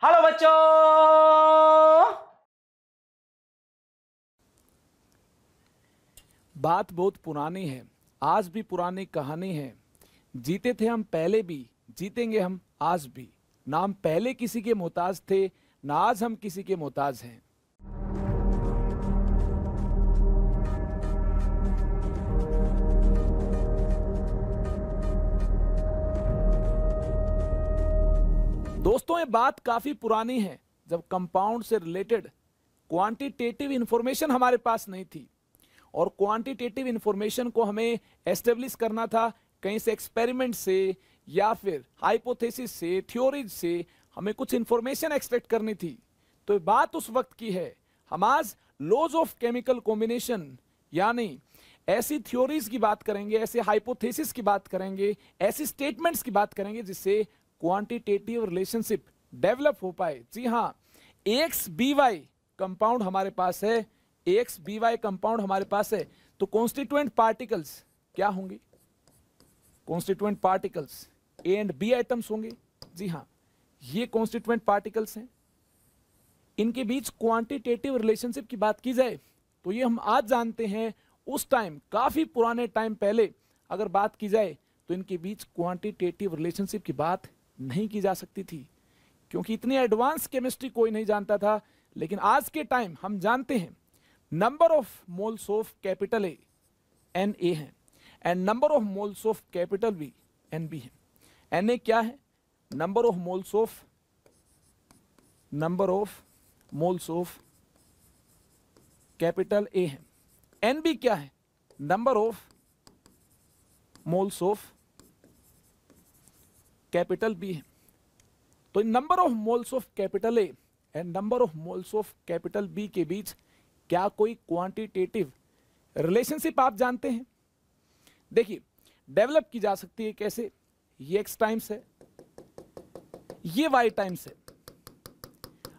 Hello बच्चों। बात बहुत पुरानी है, आज भी पुरानी कहानी है। जीते थे हम पहले भी, जीतेंगे हम आज भी। ना हम पहले किसी के मोहताज थे, ना आज हम किसी के मोहताज हैं। दोस्तों, ये बात काफी पुरानी है, जब कंपाउंड से रिलेटेड क्वांटिटेटिव इंफॉर्मेशन हमारे पास नहीं थी। और क्वांटिटेटिव इंफॉर्मेशन को हमें एस्टेब्लिश करना था कहीं से, एक्सपेरिमेंट से या फिर हाइपोथेसिस से, थ्योरीज से हमें कुछ इंफॉर्मेशन एक्सट्रैक्ट करनी थी। तो ये बात उस वक्त की है। हम आज लॉज ऑफ केमिकल कॉम्बिनेशन यानी ऐसी थ्योरीज की बात करेंगे, ऐसे हाइपोथेसिस की बात करेंगे, ऐसी स्टेटमेंट्स की बात करेंगे जिससे क्वांटिटेटिव रिलेशनशिप डेवलप हो पाए। जी हाँ, एक्स बी वाई कंपाउंड हमारे पास है, एक्स बी वाई कंपाउंड हमारे पास है, तो कॉन्स्टिट्यूएंट पार्टिकल्स क्या होंगे? Constituent particles A and B items होंगे। जी हाँ, ये कॉन्स्टिट्यूएंट पार्टिकल्स हैं। इनके बीच क्वांटिटेटिव रिलेशनशिप की बात की जाए तो ये हम आज जानते हैं। उस टाइम, काफी पुराने टाइम पहले अगर बात की जाए तो इनके बीच क्वांटिटेटिव रिलेशनशिप की बात नहीं की जा सकती थी, क्योंकि इतनी एडवांस केमिस्ट्री कोई नहीं जानता था। लेकिन आज के टाइम हम जानते हैं number of moles of capital A N A है, and number of moles of capital B N B है। एन ए क्या है? Number of moles of capital A है। एन बी क्या है? Number of moles of capital B है। तो number of moles of capital A and number of moles of capital B के बीच क्या कोई क्वांटिटेटिव रिलेशनशिप आप जानते हैं? देखिए, डेवलप की जा सकती है कैसे? ये एक्स टाइम्स है, ये वाई टाइम्स है।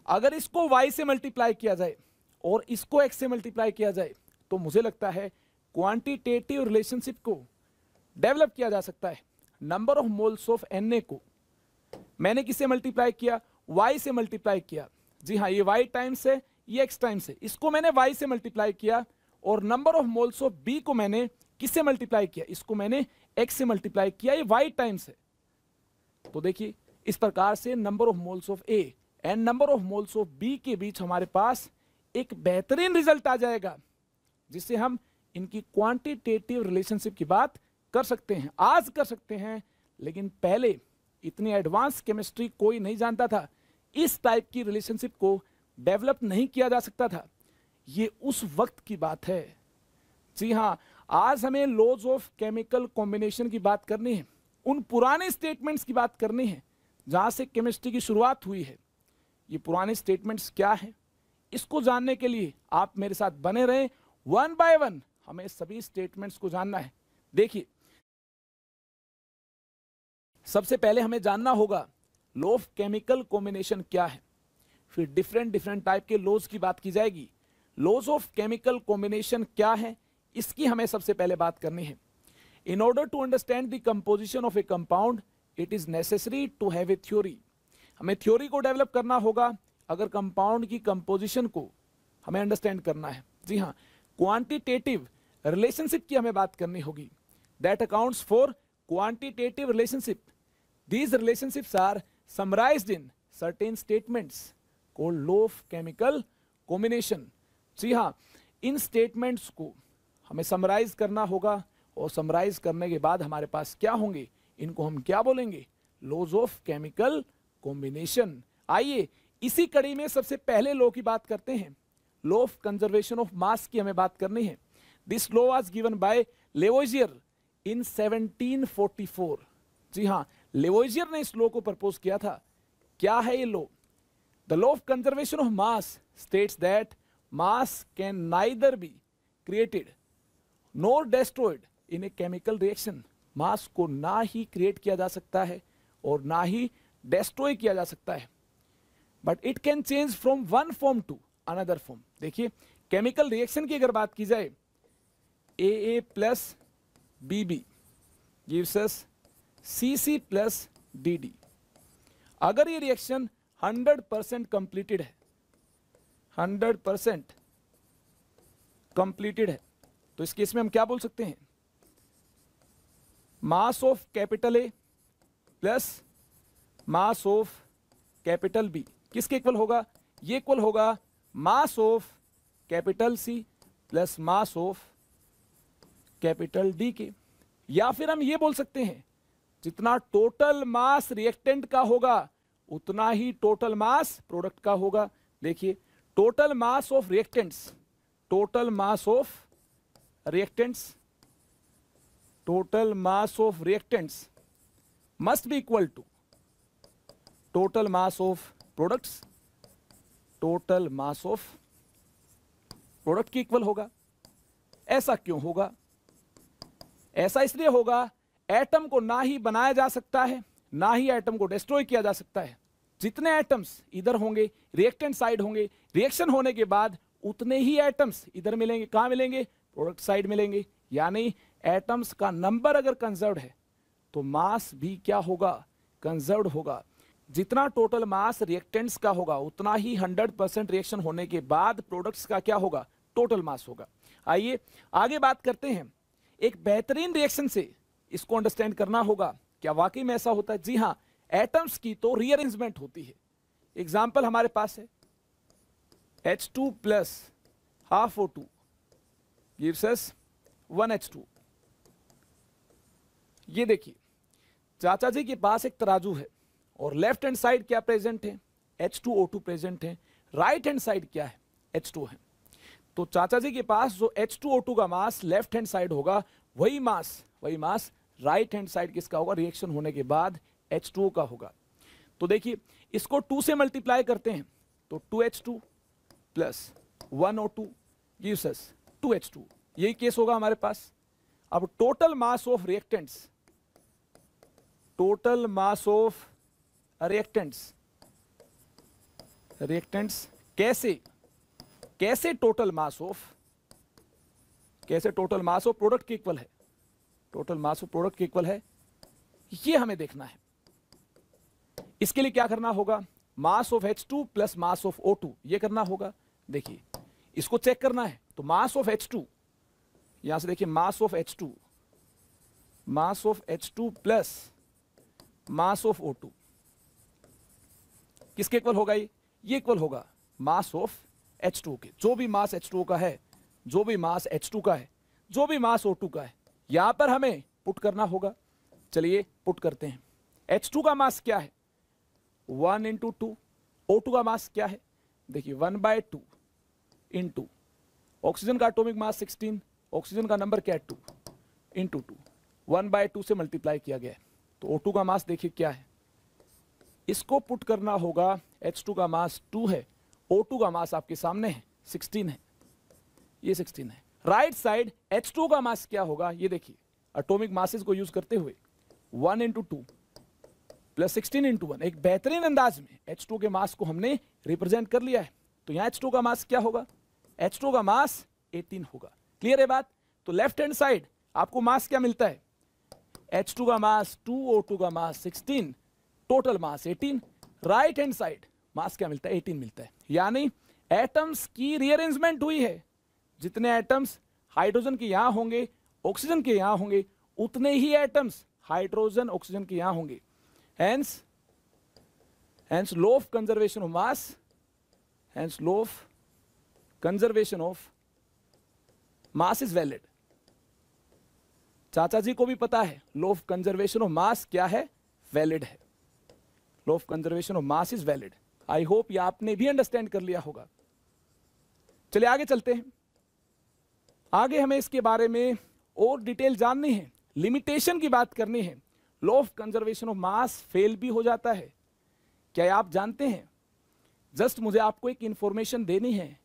अगर इसको वाई से मल्टीप्लाई किया जाए और इसको एक्स से मल्टीप्लाई किया जाए तो मुझे लगता है क्वांटिटेटिव रिलेशनशिप को डेवलप किया जा सकता है। Number of moles of Na को मैंने किससे मल्टीप्लाई किया? y से मल्टीप्लाई किया। जी हाँ, ये y टाइम्स है, ये x टाइम्स है। इसको मैंने y से मल्टीप्लाई किया। और number of moles of b को मैंने किससे मल्टीप्लाई किया? इसको मैंने x से मल्टीप्लाई किया, ये y टाइम्स है। तो देखिए, इस प्रकार से number of moles of a and number of moles of b के बीच हमारे पास एक बेहतरीन रिजल्ट आ जाएगा, जिससे हम इनकी क्वांटिटेटिव रिलेशनशिप की बात कर सकते हैं, आज कर सकते हैं। लेकिन पहले इतनी एडवांस केमिस्ट्री कोई नहीं जानता था, इस टाइप की रिलेशनशिप को डेवलप नहीं किया जा सकता था। ये उस वक्त की बात है। जी हां, आज हमें लॉज ऑफ केमिकल कॉम्बिनेशन की बात करनी है, उन पुराने स्टेटमेंट्स की बात करनी है जहां से केमिस्ट्री की शुरुआत हुई है। ये पुराने स्टेटमेंट्स क्या है, इसको जानने के लिए आप मेरे साथ बने रहें। वन बाय वन हमें सभी स्टेटमेंट्स को जानना है। देखिए, सबसे पहले हमें जानना होगा लॉ ऑफ केमिकल कॉम्बिनेशन क्या है। फिर डिफरेंट टाइप के लॉज की बात की जाएगी। लॉज ऑफ केमिकल कॉम्बिनेशन क्या है, इसकी हमें सबसे पहले बात करनी है। In order to understand the composition of a compound it is necessary to have a theory. हमें थ्योरी को डेवलप करना होगा अगर कंपाउंड की कंपोजिशन को हमें अंडरस्टैंड करना है। जी हाँ, क्वांटिटेटिव रिलेशनशिप की हमें बात करनी होगी। That accounts for quantitative relationship. These relationships are summarized in certain statements called law of chemical combination. जी हाँ, इन स्टेटमेंट्स को हमें समराइज करना होगा, और समराइज करने के बाद हमारे पास क्या होंगे, इनको हम क्या बोलेंगे? Laws of chemical combination. आइए इसी कड़ी में सबसे पहले लॉ की बात करते हैं। Law of conservation of mass की हमें बात करनी है। This law was given by Lavoisier in 1744। जी हाँ, लेवोइजियर ने इस लॉ को प्रपोज किया था। क्या है ये law? The law of conservation of mass states that mass can neither be created nor destroyed in a chemical reaction. Mass को ना ही क्रिएट किया जा सकता है और ना ही डेस्ट्रॉय किया जा सकता है, but it can change from one form to another form. देखिए, केमिकल रिएक्शन की अगर बात की जाए, AA plus BB gives us CC plus DD। अगर ये रिएक्शन 100% कंप्लीटेड है, 100% कंप्लीटेड है। तो इस केस में हम क्या बोल सकते हैं, mass of capital A plus mass of capital B किसके इक्वल होगा, ये इक्वल होगा mass of capital C plus mass of capital D के। या फिर हम ये बोल सकते हैं जितना टोटल मास रिएक्टेंट का होगा उतना ही टोटल मास प्रोडक्ट का होगा। देखिए total mass of reactants, total mass of reactants, total mass of reactants must be equal to total mass of products, total mass of product के इक्वल होगा। ऐसा क्यों होगा, ऐसा इसलिए होगा एटम को ना ही बनाया जा सकता है ना ही एटम को डिस्ट्रॉय किया जा सकता है। जितने एटम्स इधर होंगे रिएक्टेंट साइड होंगे, रिएक्शन होने के बाद उतने ही एटम्स इधर मिलेंगे, कहां मिलेंगे, प्रोडक्ट साइड मिलेंगे। यानी एटम्स का नंबर अगर कंजर्व्ड है तो मास भी क्या होगा, कंजर्व्ड होगा। जितना टोटल मास रिएक्टेंट्स का होगा उतना ही 100% रिएक्शन होने के बाद प्रोडक्ट्स का क्या होगा, टोटल मास होगा। आइए आगे बात करते हैं। एक बेहतरीन रिएक्शन से इसको अंडरस्टैंड करना होगा, क्या वाकई में ऐसा होता है? जी हां, एटम्स की तो रीअरेंजमेंट होती है। एग्जाम्पल हमारे पास है H2 plus half O2 gives us 1H2। ये देखिए चाचा जी के पास एक तराजू है और लेफ्ट हैंड साइड क्या प्रेजेंट है, H2O2 प्रेजेंट है, राइट हैंड साइड क्या है, H2 है। तो चाचा जी के पास जो H2O2 का मास लेफ्ट हैंड साइड होगा वही मास राइट हैंड साइड किसका होगा, रिएक्शन होने के बाद H2O का होगा। तो देखिए इसको 2 से मल्टीप्लाई करते हैं तो 2H2 plus 1O2 gives us 2H2, यही केस होगा हमारे पास। अब total mass of reactants, total mass of reactants कैसे टोटल मास ऑफ प्रोडक्ट के इक्वल है, टोटल मास ऑफ प्रोडक्ट के इक्वल है, ये हमें देखना है। इसके लिए क्या करना होगा, mass of H2 plus mass of O2 ये करना होगा। देखिए इसको चेक करना है तो मास ऑफ H2, यहां से देखिए mass of H2 plus mass of O2 किसके इक्वल होगा, ये इक्वल होगा मास ऑफ H2 के। जो भी मास H2 का है, जो भी मास H2 का है, जो भी मास O2 का है, यहां पर हमें पुट करना होगा। चलिए पुट करते हैं। H2 का मास क्या है, 1 इंटू 2। O2 का मास क्या है, देखिए 1/2 इंटू ऑक्सीजन का एटॉमिक मास 16, ऑक्सीजन का नंबर क्या है 2 इंटू 2, 1/2 से मल्टीप्लाई किया गया है। तो O2 का मास देखिए क्या है, इसको पुट करना होगा। H2 का मास 2 है, O2 का मास आपके सामने है 16 है, ये 16 है। राइट साइड H2 का मास क्या होगा, ये देखिए एटॉमिक मासेस को यूज करते हुए 1 इंटू 2 प्लस 16 इंटू 1, एक बेहतरीन अंदाज में H2 के मास को हमने रिप्रेजेंट कर लिया है। तो यहां H2 का मास क्या होगा, H2 का मास 18 होगा। क्लियर है बात? तो लेफ्ट हैंड साइड आपको मास क्या मिलता है, H2 का मास 2, O2 का mass 16, total mass 18। Right hand side mass क्या मिलता है, 18 मिलता है। यानी एटम्स की रीअरेंजमेंट हुई है। जितने एटम्स हाइड्रोजन के यहां होंगे, ऑक्सीजन के यहां होंगे, उतने ही एटम्स हाइड्रोजन ऑक्सीजन के यहां होंगे। Hence law of conservation of mass, hence law of conservation of mass is valid। चाचा जी को भी पता है लॉ ऑफ कंजर्वेशन ऑफ मास क्या है, वैलिड है। Law of conservation of mass is valid. I hope ये आपने भी अंडरस्टैंड कर लिया होगा। चलिए आगे चलते हैं। आगे हमें इसके बारे में और डिटेल जाननी है, लिमिटेशन की बात करनी है। Law of conservation of mass fail भी हो जाता है, क्या आप जानते हैं? जस्ट मुझे आपको एक इंफॉर्मेशन देनी है।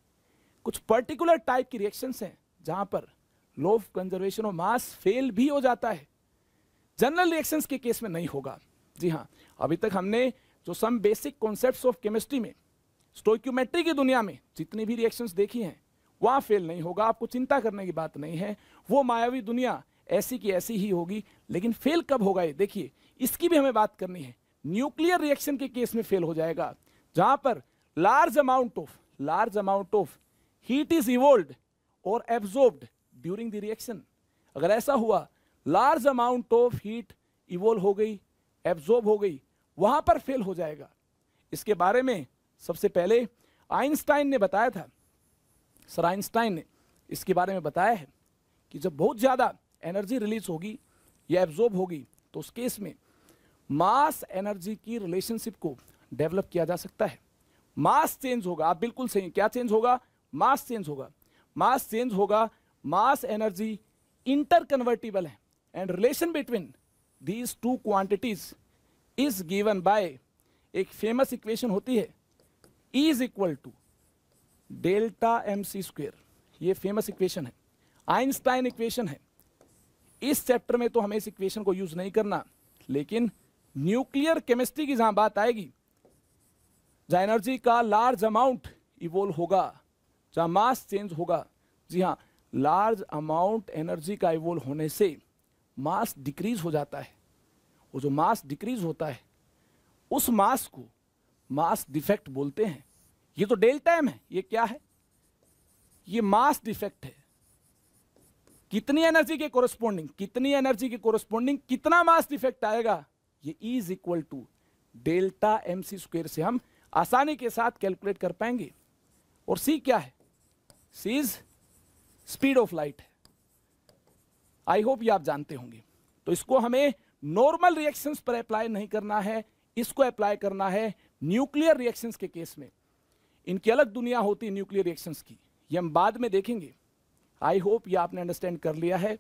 कुछ पर्टिकुलर टाइप की रिएक्शंस हैं जहां पर law of conservation of mass fail भी हो जाता है, जनरल रिएक्शंस के केस में नहीं होगा। जी हां, अभी तक हमने जो some basic concepts of chemistry में, स्टोइक्योमेट्री की दुनिया में जितनी भी रिएक्शंस देखी हैं वहां फेल नहीं होगा। आपको चिंता करने की बात नहीं है, वो मायावी दुनिया ऐसी की ऐसी ही होगी। लेकिन फेल कब होगा ये देखिए, इसकी भी हमें बात करनी है। न्यूक्लियर रिएक्शन के केस में फेल हो जाएगा, जहां पर large amount of heat is evolved और एब्जॉर्ब्ड ड्यूरिंग द रिएक्शन। अगर ऐसा हुआ, large amount of heat evolve हो गई, एब्जॉर्ब हो गई, वहां पर फेल हो जाएगा। इसके बारे में सबसे पहले आइंस्टाइन ने बताया था, सर आइंस्टाइन ने इसके बारे में बताया है कि जब बहुत ज्यादा एनर्जी रिलीज होगी या एब्जॉर्ब होगी तो उस केस में मास एनर्जी की रिलेशनशिप को डेवलप किया जा सकता है। मास चेंज होगा, आप बिल्कुल सही, क्या चेंज होगा? मास चेंज होगा। मास चेंज होगा, मास एनर्जी इंटरकन्वर्टिबल है, and relation between these two quantities is given by एक फेमस इक्वेशन होती है, E is equal to delta mc square. ये फेमस इक्वेशन है, आइंस्टाइन इक्वेशन है। इस चैप्टर में तो हमें इस इक्वेशन को यूज नहीं करना, लेकिन न्यूक्लियर केमिस्ट्री की जहां बात आएगी, जहां एनर्जी का लार्ज अमाउंट इवोल्व होगा, जहां मास चेंज होगा, जी हाँ, लार्ज अमाउंट एनर्जी का इवोल्व होने से मास डिक्रीज हो जाता है। वो जो मास डिक्रीज होता है उस मास को मास डिफेक्ट बोलते हैं। ये तो डेल्टा एम है, ये क्या है? ये मास डिफेक्ट है। कितनी एनर्जी के कोरस्पोंडिंग कितना मास डिफेक्ट आएगा, ये E is equal to delta mc square से हम आसानी के साथ कैलकुलेट कर पाएंगे। और C क्या है? C is speed of light है। आई होप ये आप जानते होंगे। तो इसको हमें नॉर्मल रिएक्शंस पर अप्लाई नहीं करना है, इसको अप्लाई करना है न्यूक्लियर रिएक्शंस के केस में। इनकी अलग दुनिया होती है न्यूक्लियर रिएक्शंस की, ये हम बाद में देखेंगे। आई होप ये आपने अंडरस्टैंड कर लिया है।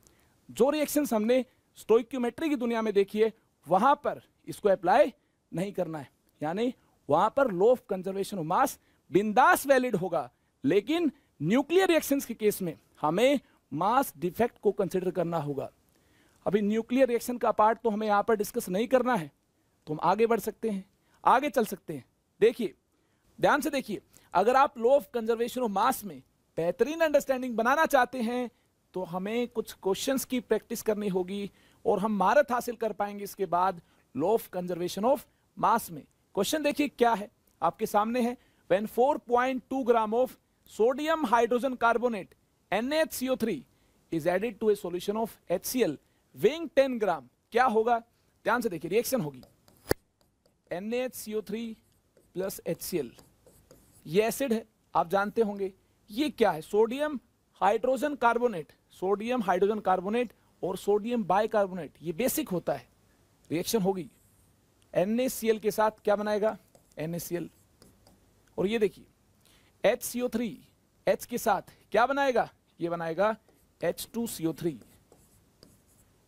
जो रिएक्शंस हमने स्टोइक्योमेट्री की दुनिया में देखी है, वहां पर इसको अप्लाई नहीं करना है, यानी वहां पर लॉ ऑफ कंजर्वेशन ऑफ मास बिंदास वैलिड होगा। लेकिन न्यूक्लियर रिएक्शंस के केस में हमें मास डिफेक्ट को कंसिडर करना होगा। अभी न्यूक्लियर रिएक्शन का पार्ट तो हमें यहां पर डिस्कस नहीं करना है, तो हम आगे बढ़ सकते हैं, आगे चल सकते हैं। देखिए, ध्यान से देखिए, अगर आप law of conservation of mass में बेहतरीन अंडरस्टैंडिंग बनाना चाहते हैं तो हमें कुछ क्वेश्चंस की प्रैक्टिस करनी होगी और हम महारत हासिल कर पाएंगे इसके बाद law of conservation of mass में। क्वेश्चन देखिए क्या है, आपके सामने है। When 4.2 gram of sodium hydrogen carbonate NaHCO3 is added to a solution of HCl weighing 10 gram, क्या होगा? ध्यान से देखिए, रिएक्शन होगी NaHCO3 प्लस HCl। ये एसिड है, आप जानते होंगे। ये क्या है? सोडियम हाइड्रोजन कार्बोनेट और सोडियम बाइकार्बोनेट, ये बेसिक होता है। रिएक्शन होगी, NaCl के साथ क्या बनाएगा? NaCl। और ये देखिए HCO3 H के साथ क्या बनाएगा? ये बनाएगा H2CO3।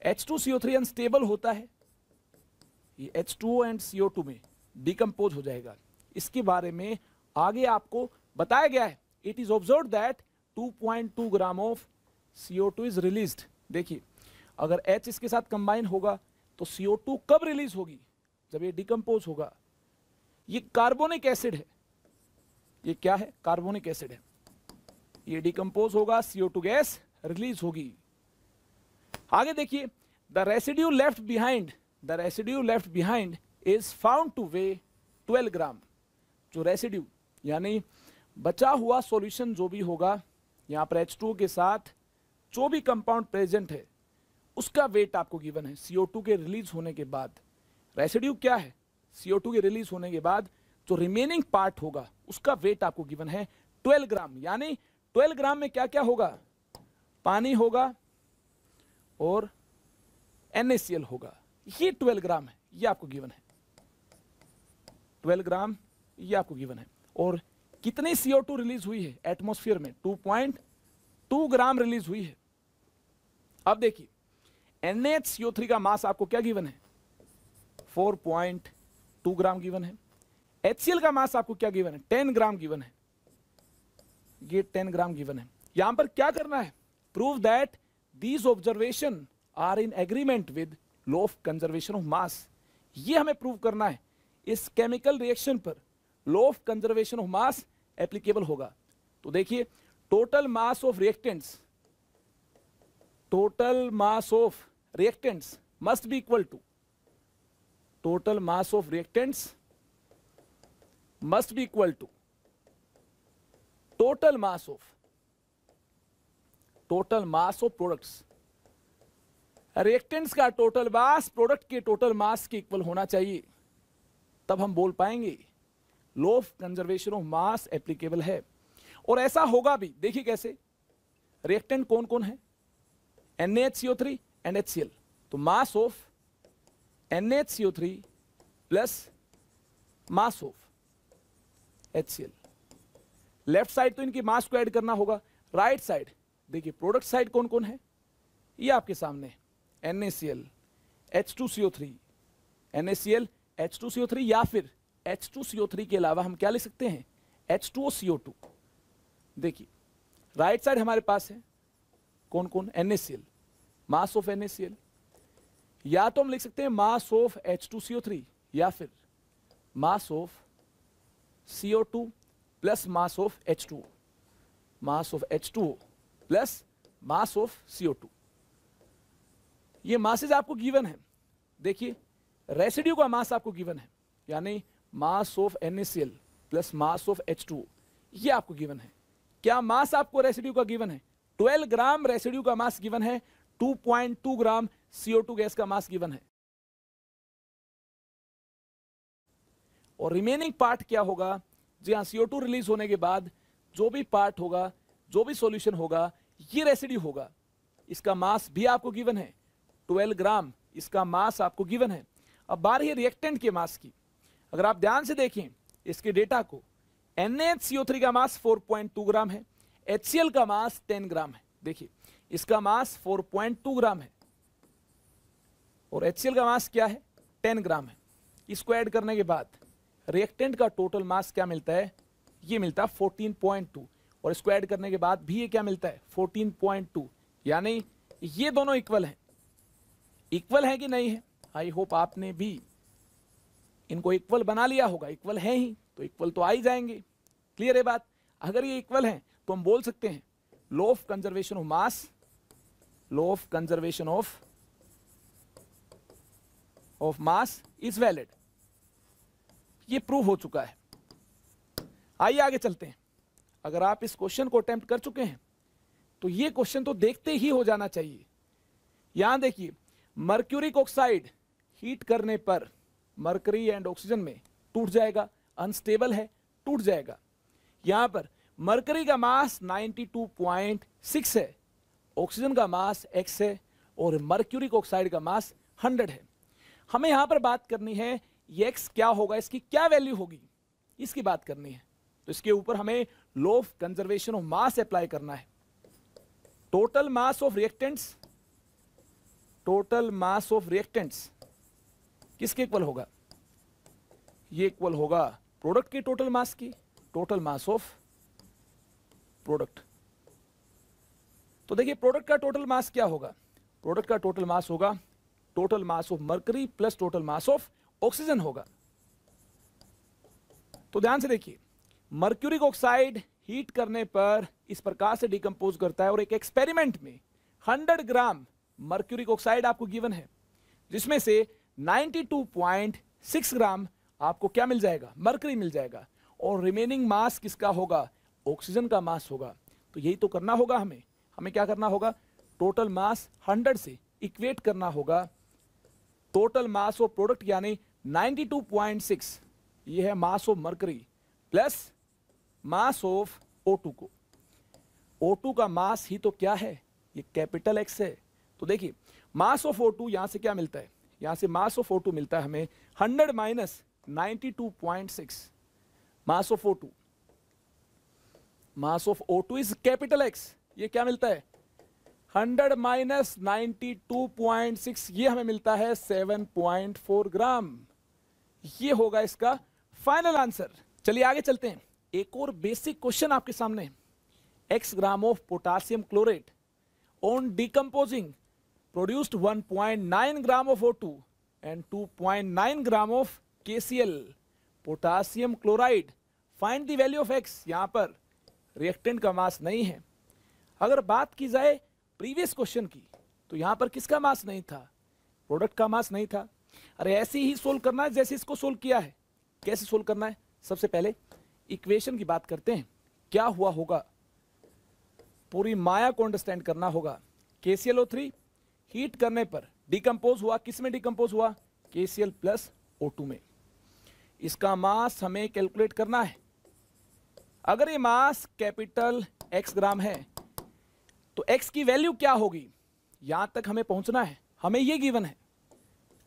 H2CO3 अनस्टेबल होता है, ये H2O एंड CO2 में डिकम्पोज हो जाएगा। इसके बारे में आगे आपको बताया गया है। It is observed that 2.2 gram of CO2 is released. देखिए, अगर H इसके साथ कंबाइन होगा तो CO2 कब रिलीज होगी? जब ये डिकम्पोज होगा। ये कार्बोनिक एसिड है, ये क्या है? कार्बोनिक एसिड है। ये डिकम्पोज होगा, CO2 गैस रिलीज होगी। आगे देखिए, the residue left behind is found two way 12 ग्राम। जो रेसिड्यू यानी बचा हुआ सॉल्यूशन जो भी होगा, यहां पर H2O के साथ जो भी कंपाउंड प्रेजेंट है उसका वेट आपको गिवन है। CO2 के रिलीज होने के बाद रेसिड्यू क्या है? CO2 के रिलीज होने के बाद जो रिमेनिंग पार्ट होगा उसका वेट आपको गिवन है 12 ग्राम। यानी 12 ग्राम में क्या क्या होगा? पानी होगा और NaCl होगा। ये 12 ग्राम है, ये आपको गिवन है। 12 ग्राम ये आपको गिवन है। और कितनी CO2 रिलीज हुई है एटमॉस्फेयर में? 2.2 ग्राम रिलीज हुई है। अब देखिए, NaHCO3 का मास आपको क्या गिवन है? 4.2 ग्राम गिवन है। HCl का मास आपको क्या गिवन है? 10 ग्राम गिवन है। ये 10 ग्राम गिवन है। यहां पर क्या करना है? Prove that these observation are in agreement with law of conservation of mass. ये हमें प्रूव करना है। इस केमिकल रिएक्शन पर law of conservation of mass applicable होगा। तो देखिए, total mass of reactants must be equal to total mass of reactants must be equal to total mass of products. Reactants का टोटल मास प्रोडक्ट के total mass के equal होना चाहिए, तब हम बोल पाएंगे law of conservation of mass applicable है। और ऐसा होगा भी, देखिए कैसे। रिएक्टेंट कौन कौन है? NaHCO3 and HCl। तो mass of NaHCO3 plus mass of HCl। Left side तो इनकी मास को ऐड करना होगा। राइट साइड देखिए, प्रोडक्ट साइड कौन कौन है, ये आपके सामने NaCl H2CO3, NaCl H2CO3, या फिर H2CO3 के अलावा हम क्या लिख सकते हैं? H2OCO2। देखिए राइट साइड हमारे पास है कौन कौन? NaCl, मास ऑफ NaCl, या तो हम लिख सकते हैं मास ऑफ H2CO3 या फिर mass of CO2 plus mass of H2O, mass of H2O plus mass of CO2। ये मासेज आपको गिवन है। देखिए रेसिड्यू का मास आपको गिवन है, यानी mass of NaCl plus mass of H2O, ये आपको गिवन है। क्या मास आपको रेसिड्यू का गिवन है? 12 ग्राम रेसिड्यू का मास गिवन है, 2.2 ग्राम CO2 गैस का मास गिवन है। और रिमेनिंग पार्ट क्या होगा? जी हाँ, CO2 रिलीज होने के बाद जो भी पार्ट होगा, जो भी सॉल्यूशन होगा, ये रेसिड्यू होगा। इसका मास भी आपको गिवन है 12 ग्राम, इसका मास आपको गिवन है। अब बारी है रिएक्टेंट के मास की। अगर आप ध्यान से देखें इसके डेटा को, NaHCO3 का मास 4.2 ग्राम है, HCl का मास 10 ग्राम है। देखिए इसका मास 4.2 ग्राम है और HCl का मास क्या है? 10 ग्राम है। इसको ऐड करने के बाद रिएक्टेंट का टोटल मास क्या मिलता है? ये मिलता है 14.2, और इसको ऐड करने के बाद भी ये क्या मिलता है? 14.2। यानी ये दोनों इक्वल हैं। इक्वल है कि नहीं है? आई होप आपने भी इनको इक्वल बना लिया होगा। इक्वल है ही तो इक्वल तो आ ही जाएंगे। क्लियर है बात? अगर ये इक्वल है तो हम बोल सकते हैं law of conservation of mass, law of conservation of mass is valid. ये प्रूव हो चुका है। आइए आगे चलते हैं। अगर आप इस क्वेश्चन को अटेम्प्ट कर चुके हैं तो ये क्वेश्चन तो देखते ही हो जाना चाहिए। यहां देखिए, मर्क्यूरिक ऑक्साइड हीट करने पर मरकरी एंड ऑक्सीजन में टूट जाएगा, अनस्टेबल है, टूट जाएगा। यहां पर मरकरी का मास 92.6 है, ऑक्सीजन का मास x है और मर्क्यूरिक ऑक्साइड का मास 100 है। हमें यहां पर बात करनी है ये x क्या होगा, इसकी क्या वैल्यू होगी, इसकी बात करनी है। तो इसके ऊपर हमें law of conservation of mass apply करना है। Total mass of reactants, total mass of reactants किसके इक्वल होगा? ये इक्वल होगा प्रोडक्ट के टोटल मास की, टोटल मास ऑफ प्रोडक्ट। तो देखिए प्रोडक्ट का टोटल मास क्या होगा? प्रोडक्ट का टोटल मास होगा total mass of mercury plus total mass of oxygen होगा। तो ध्यान से देखिए, मर्क्यूरिक ऑक्साइड हीट करने पर इस प्रकार से डिकम्पोज करता है और एक एक्सपेरिमेंट में 100 ग्राम मर्क्यूरिक ऑक्साइड आपको गिवन है, जिसमें से 92.6 ग्राम आपको क्या मिल जाएगा? मर्करी मिल जाएगा। और रिमेनिंग मास किसका होगा? ऑक्सीजन का मास होगा। तो यही तो करना होगा हमें। हमें क्या करना होगा? टोटल मास 100 से इक्वेट करना होगा टोटल मास ऑफ प्रोडक्ट, यानी 92.6, ये है mass of mercury plus mass of O2 को। O2 का मास ही तो क्या है? ये कैपिटल X है। तो देखिए मास ऑफ O2 यहां से क्या मिलता है? यहां से मास ऑफ O2 मिलता है हमें 100 minus 92.6। Mass of O2, mass of O2 is capital X। ये क्या मिलता है? 100 माइनस 92.6, ये हमें मिलता है 7.4 ग्राम। ये होगा इसका फाइनल आंसर। चलिए आगे चलते हैं। एक और बेसिक क्वेश्चन आपके सामने है। X gram of potassium chlorate on decomposing produced 1.9 gram of O2 and 2.9 gram of KCl potassium chloride. Find the value of X। यहां पर रिएक्टेंट का मास नहीं है। अगर बात की जाए प्रीवियस क्वेश्चन की, तो यहां पर किसका मास नहीं था? प्रोडक्ट का मास नहीं था। अरे ऐसे ही सोल्व करना है जैसे इसको सोल्व किया है। कैसे सोल्व करना है? सबसे पहले इक्वेशन की बात करते हैं, क्या हुआ होगा, पूरी माया को अंडरस्टैंड करना होगा। KClO3 हीट करने पर डिकम्पोज हुआ, किस में डिकम्पोज हुआ, KCl प्लस O2 में। इसका मास हमें कैलकुलेट करना है। अगर ये मास कैपिटल X ग्राम है तो X की वैल्यू क्या होगी, यहां तक हमें पहुंचना है। हमें ये गिवन है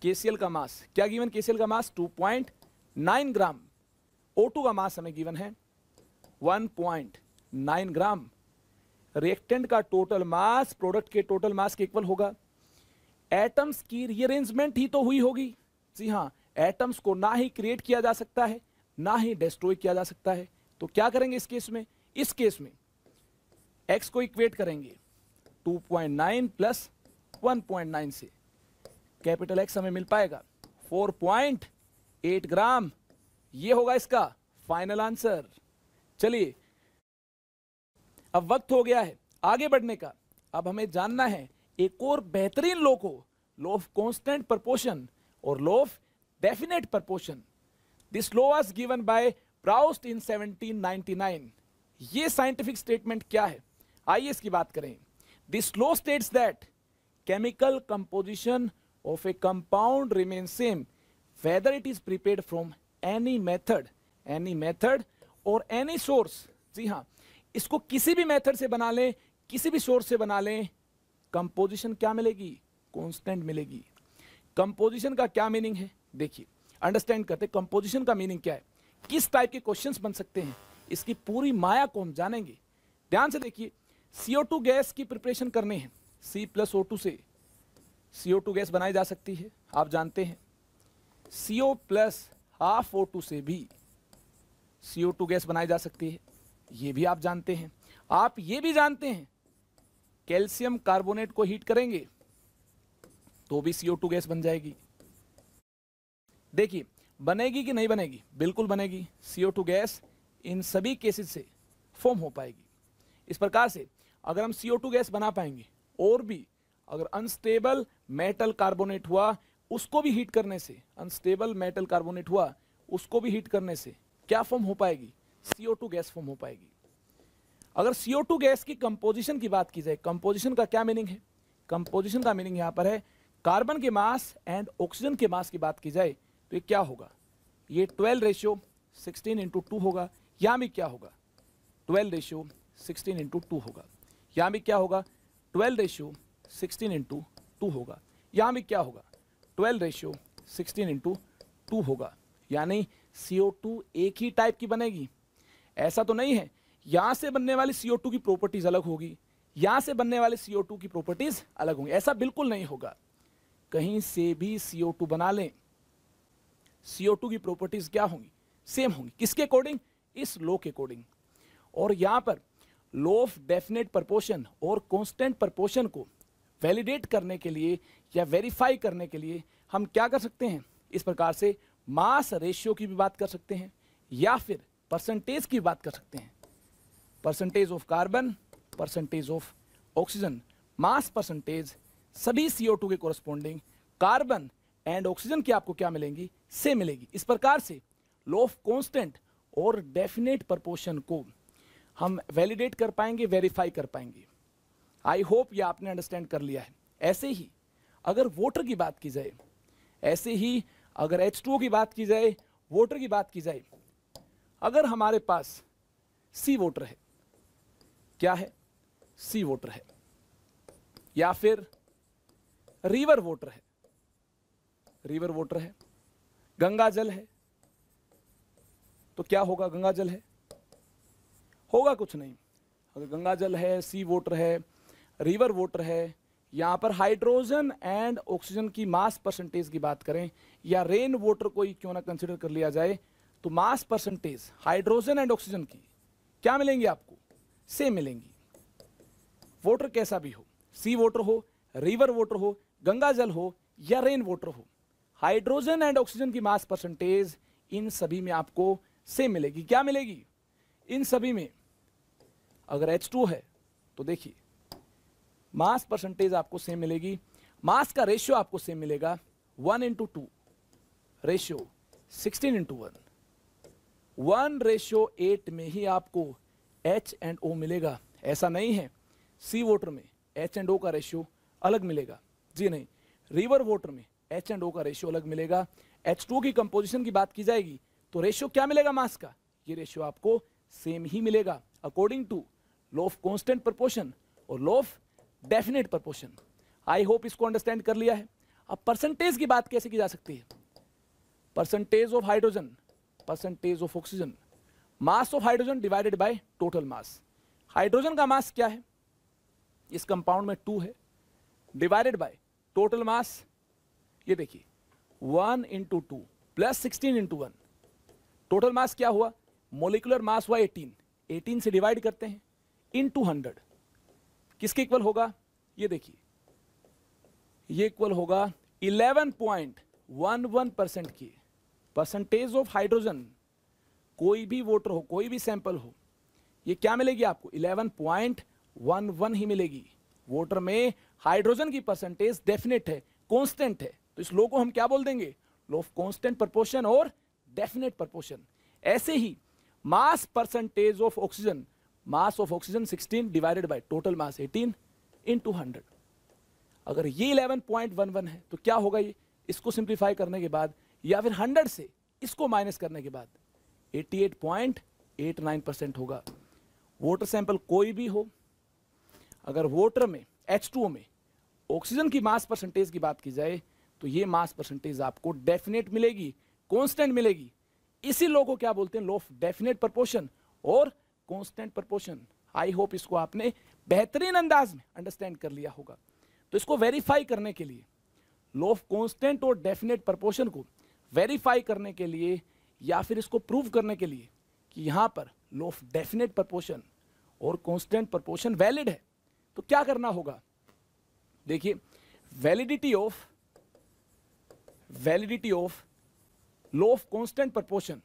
KCl का मास, क्या गिवन, KCl का मास 2.9 ग्राम, O2 का मास हमें गिवन है 1.9 ग्राम। रिएक्टेंट का टोटल मास प्रोडक्ट के टोटल मास के इक्वल होगा। एटम्स की रीअरेंजमेंट ही तो हुई होगी। जी हाँ, एटम्स को ना ही क्रिएट किया जा सकता है ना ही डिस्ट्रॉय किया जा सकता है। तो क्या करेंगे इस केस में, इस केस में x को इक्वेट करेंगे 2.9 प्लस 1.9 से, कैपिटल X हमें मिल पाएगा 4.8 ग्राम। ये होगा इसका फाइनल आंसर। चलिए अब वक्त हो गया है आगे बढ़ने का। अब हमें जानना है एक और बेहतरीन लॉ को, लॉ ऑफ कांस्टेंट प्रोपोर्शन और law of definite proportion. This law was given by Proust in 1799। ये साइंटिफिक स्टेटमेंट क्या है, आइए इसकी बात करें। This law states that chemical composition of a compound remain same whether it is prepared from any method और any source. जी हाँ, इसको किसी भी मेथड से बना लें, किसी भी सोर्स से बना लें, कंपोजिशन क्या मिलेगी, कांस्टेंट मिलेगी। कंपोजिशन का क्या मीनिंग है, देखिए अंडरस्टैंड करते कंपोजिशन का मीनिंग क्या है, किस टाइप के क्वेश्चंस बन सकते हैं, इसकी पूरी माया को हम जानेंगे। ध्यान से देखिए, CO2 गैस की प्रिपरेशन करने हैं, C प्लस O2 से CO2 गैस बनाई जा सकती है, आप जानते हैं। CO प्लस हाफ O2 से भी CO2 गैस बनाई जा सकती है, ये भी आप जानते हैं। आप ये भी जानते हैं कैल्शियम कार्बोनेट को हीट करेंगे तो भी CO2 गैस बन जाएगी। देखिए बनेगी कि नहीं बनेगी, बिल्कुल बनेगी। CO2 गैस इन सभी केसेस से फॉर्म हो पाएगी। इस प्रकार से अगर हम CO2 गैस बना पाएंगे और भी अगर अनस्टेबल मेटल कार्बोनेट हुआ उसको भी हीट करने से, अनस्टेबल मेटल कार्बोनेट हुआ उसको भी हीट करने से क्या फॉर्म हो पाएगी, CO2 गैस फॉर्म हो पाएगी। अगर CO2 गैस की कंपोजिशन की बात की जाए, कंपोजिशन का क्या मीनिंग है, कंपोजिशन का मीनिंग यहां पर है कार्बन के मास एंड ऑक्सीजन के मास की बात की जाए तो ये क्या होगा, ये 12:16:2 होगा। यहां भी क्या होगा, 12:16:2 होगा। यहां भी क्या होगा, 12:16:2 होगा। यहां भी क्या होगा, 12:16:2 होगा। यानी CO2 एक ही टाइप की बनेगी। ऐसा तो नहीं है यहां से बनने वाली CO2 की प्रॉपर्टीज अलग होगी, यहां से बनने वाले CO2 की प्रॉपर्टीज अलग होंगी, ऐसा बिल्कुल नहीं होगा। कहीं से भी CO2 बना लें, CO2 की प्रॉपर्टीज क्या होंगी, सेम होंगी। किसके अकॉर्डिंग, इस लॉ के अकॉर्डिंग। और यहां पर लॉ ऑफ डेफिनेट प्रोपोर्शन और कांस्टेंट प्रोपोर्शन को वैलिडेट करने के लिए या वेरीफाई करने के लिए हम क्या कर सकते हैं, इस प्रकार से मास रेशियो की भी बात कर सकते हैं या फिर परसेंटेज की बात कर सकते हैं। Percentage of carbon, percentage of oxygen, mass percentage सभी CO2 के कोरस्पॉन्डिंग कार्बन एंड ऑक्सीजन की आपको क्या मिलेंगी, से मिलेगी। इस प्रकार से लॉ ऑफ कांस्टेंट और डेफिनेट प्रोपोर्शन को हम वैलिडेट कर पाएंगे, वेरीफाई कर पाएंगे। आई होप ये आपने अंडरस्टैंड कर लिया है। ऐसे ही अगर वाटर की बात की जाए, ऐसे ही अगर H2O की बात की जाए, वाटर की बात की जाए, अगर हमारे पास सी वाटर है, क्या है, सी वाटर है, या फिर रिवर वाटर है, रिवर वाटर है, गंगा जल है, तो क्या होगा, गंगा जल है, होगा कुछ नहीं। अगर गंगा जल है, सी वाटर है, रिवर वाटर है, यहां पर हाइड्रोजन एंड ऑक्सीजन की मास परसेंटेज की बात करें या रेन वाटर को ही क्यों ना कंसिडर कर लिया जाए, तो mass percentage hydrogen and oxygen की क्या मिलेंगी आपको, सेम मिलेंगी। वाटर कैसा भी हो, सी वाटर हो, रिवर वाटर हो, गंगा जल हो या रेन वाटर हो, हाइड्रोजन एंड ऑक्सीजन की मास परसेंटेज इन सभी में आपको सेम मिलेगी। क्या मिलेगी, इन सभी में अगर H2 है तो देखिए मास परसेंटेज आपको सेम मिलेगी, मास का रेशियो आपको सेम मिलेगा 1:2 रेशियो 16:1। 1:8 में ही आपको H&O मिलेगा, ऐसा नहीं है सी वाटर में H&O का रेशियो अलग मिलेगा, जी नहीं। रिवर वाटर में H&O का रेशियो अलग मिलेगा। H2O की कंपोजिशन की बात की जाएगी तो रेशियो क्या मिलेगा मास का, ये रेशियो आपको सेम ही मिलेगा according to law of constant proportion और law of definite proportion. I hope इसको अंडरस्टैंड कर लिया है। अब परसेंटेज की बात कैसे की जा सकती है, percentage of hydrogen, percentage of oxygen, mass of hydrogen divided by total mass. Hydrogen का मास क्या है, इस कंपाउंड में 2 है, डिवाइडेड बाय टोटल मास, ये देखिए 1 × 2 प्लस 16 × 1, टोटल मास क्या हुआ, मोलिकुलर मास हुआ 18, 18 से डिवाइड करते हैं इनटू 100, किसके इक्वल होगा, ये देखिए ये इक्वल होगा 11.11% की। परसेंटेज ऑफ हाइड्रोजन, कोई भी वाटर हो, कोई भी सैंपल हो, ये क्या मिलेगी आपको 11.11 ही मिलेगी। वाटर में हाइड्रोजन की परसेंटेज डेफिनेट है, कांस्टेंट है, तो इस लॉ को हम क्या बोल देंगे, लॉ ऑफ कांस्टेंट प्रोपोर्शन और डेफिनेट प्रोपोर्शन। ऐसे ही mass percentage of oxygen, mass of oxygen 16 divided by total mass 18 into 100। अगर ये 11.11 है तो क्या होगा, ये इसको सिंप्लीफाई करने के बाद या फिर 100 से इसको माइनस करने के बाद 88.89% होगा। वाटर सैंपल कोई भी हो, अगर वाटर में H2O में ऑक्सीजन की मास परसेंटेज की बात की जाए तो ये मास परसेंटेज आपको डेफिनेट मिलेगी, कांस्टेंट मिलेगी। इसी लॉ को क्या बोलते हैं, लॉ ऑफ डेफिनेट प्रोपोर्शन और कांस्टेंट प्रोपोर्शन। आई होप इसको आपने बेहतरीन अंदाज में अंडरस्टैंड कर लिया होगा। तो इसको वेरीफाई करने के लिए, लॉ ऑफ कांस्टेंट और डेफिनेट प्रोपोर्शन को वेरीफाई करने के लिए या फिर इसको प्रूव करने के लिए कि यहां पर लॉ ऑफ डेफिनेट प्रोपोर्शन और कांस्टेंट प्रोपोर्शन वैलिड है, तो क्या करना होगा, देखिए validity of law of constant proportion,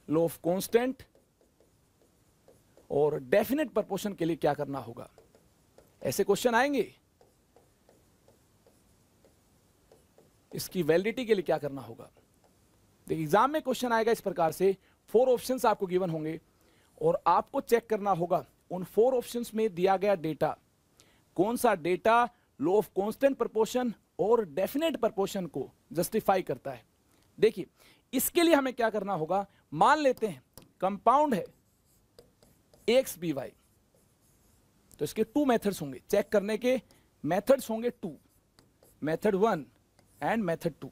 law of constant और डेफिनेट प्रोपोर्शन के लिए क्या करना होगा। ऐसे क्वेश्चन आएंगे, इसकी वैलिडिटी के लिए क्या करना होगा। देखिए एग्जाम में क्वेश्चन आएगा इस प्रकार से, 4 ऑप्शंस आपको गिवन होंगे और आपको चेक करना होगा उन 4 ऑप्शंस में दिया गया डेटा, कौन सा data law of constant proportion और डेफिनेट प्रोपोर्शन को जस्टिफाई करता है। देखिए इसके लिए हमें क्या करना होगा, मान लेते हैं कंपाउंड है XBY, तो इसके 2 मेथड्स होंगे, चेक करने के मेथड्स होंगे 2, मेथड 1 एंड मेथड 2।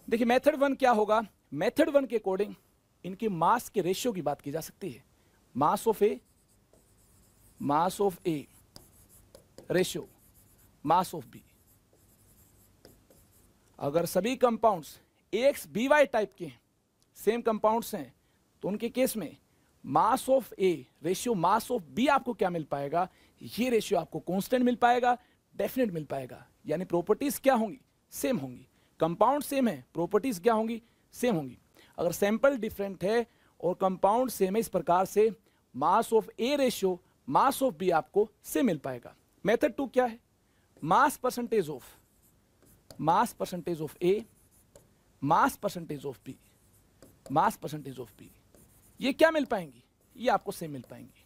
देखिए मेथड 1 क्या होगा, मेथड 1 के अकॉर्डिंग इनके मास के रेशियो की बात की जा सकती है, mass of A ratio mass of B. अगर सभी कंपाउंड्स XBY टाइप के हैं, सेम कंपाउंड्स हैं, तो उनके केस में mass of A ratio mass of B आपको क्या मिल पाएगा, ये रेशियो आपको कांस्टेंट मिल पाएगा, डेफिनेट मिल पाएगा। यानी प्रॉपर्टीज क्या होंगी, सेम होंगी। कंपाउंड सेम है, प्रॉपर्टीज क्या होंगी, सेम होंगी। अगर सैंपल डिफरेंट है और कंपाउंड सेम है, इस प्रकार से mass of A ratio mass of B आपको सेम मिल पाएगा। मेथड 2 क्या है, mass percentage of A mass percentage of B, mass percentage of B, ये क्या मिल पाएंगी, ये आपको सेम मिल पाएंगी।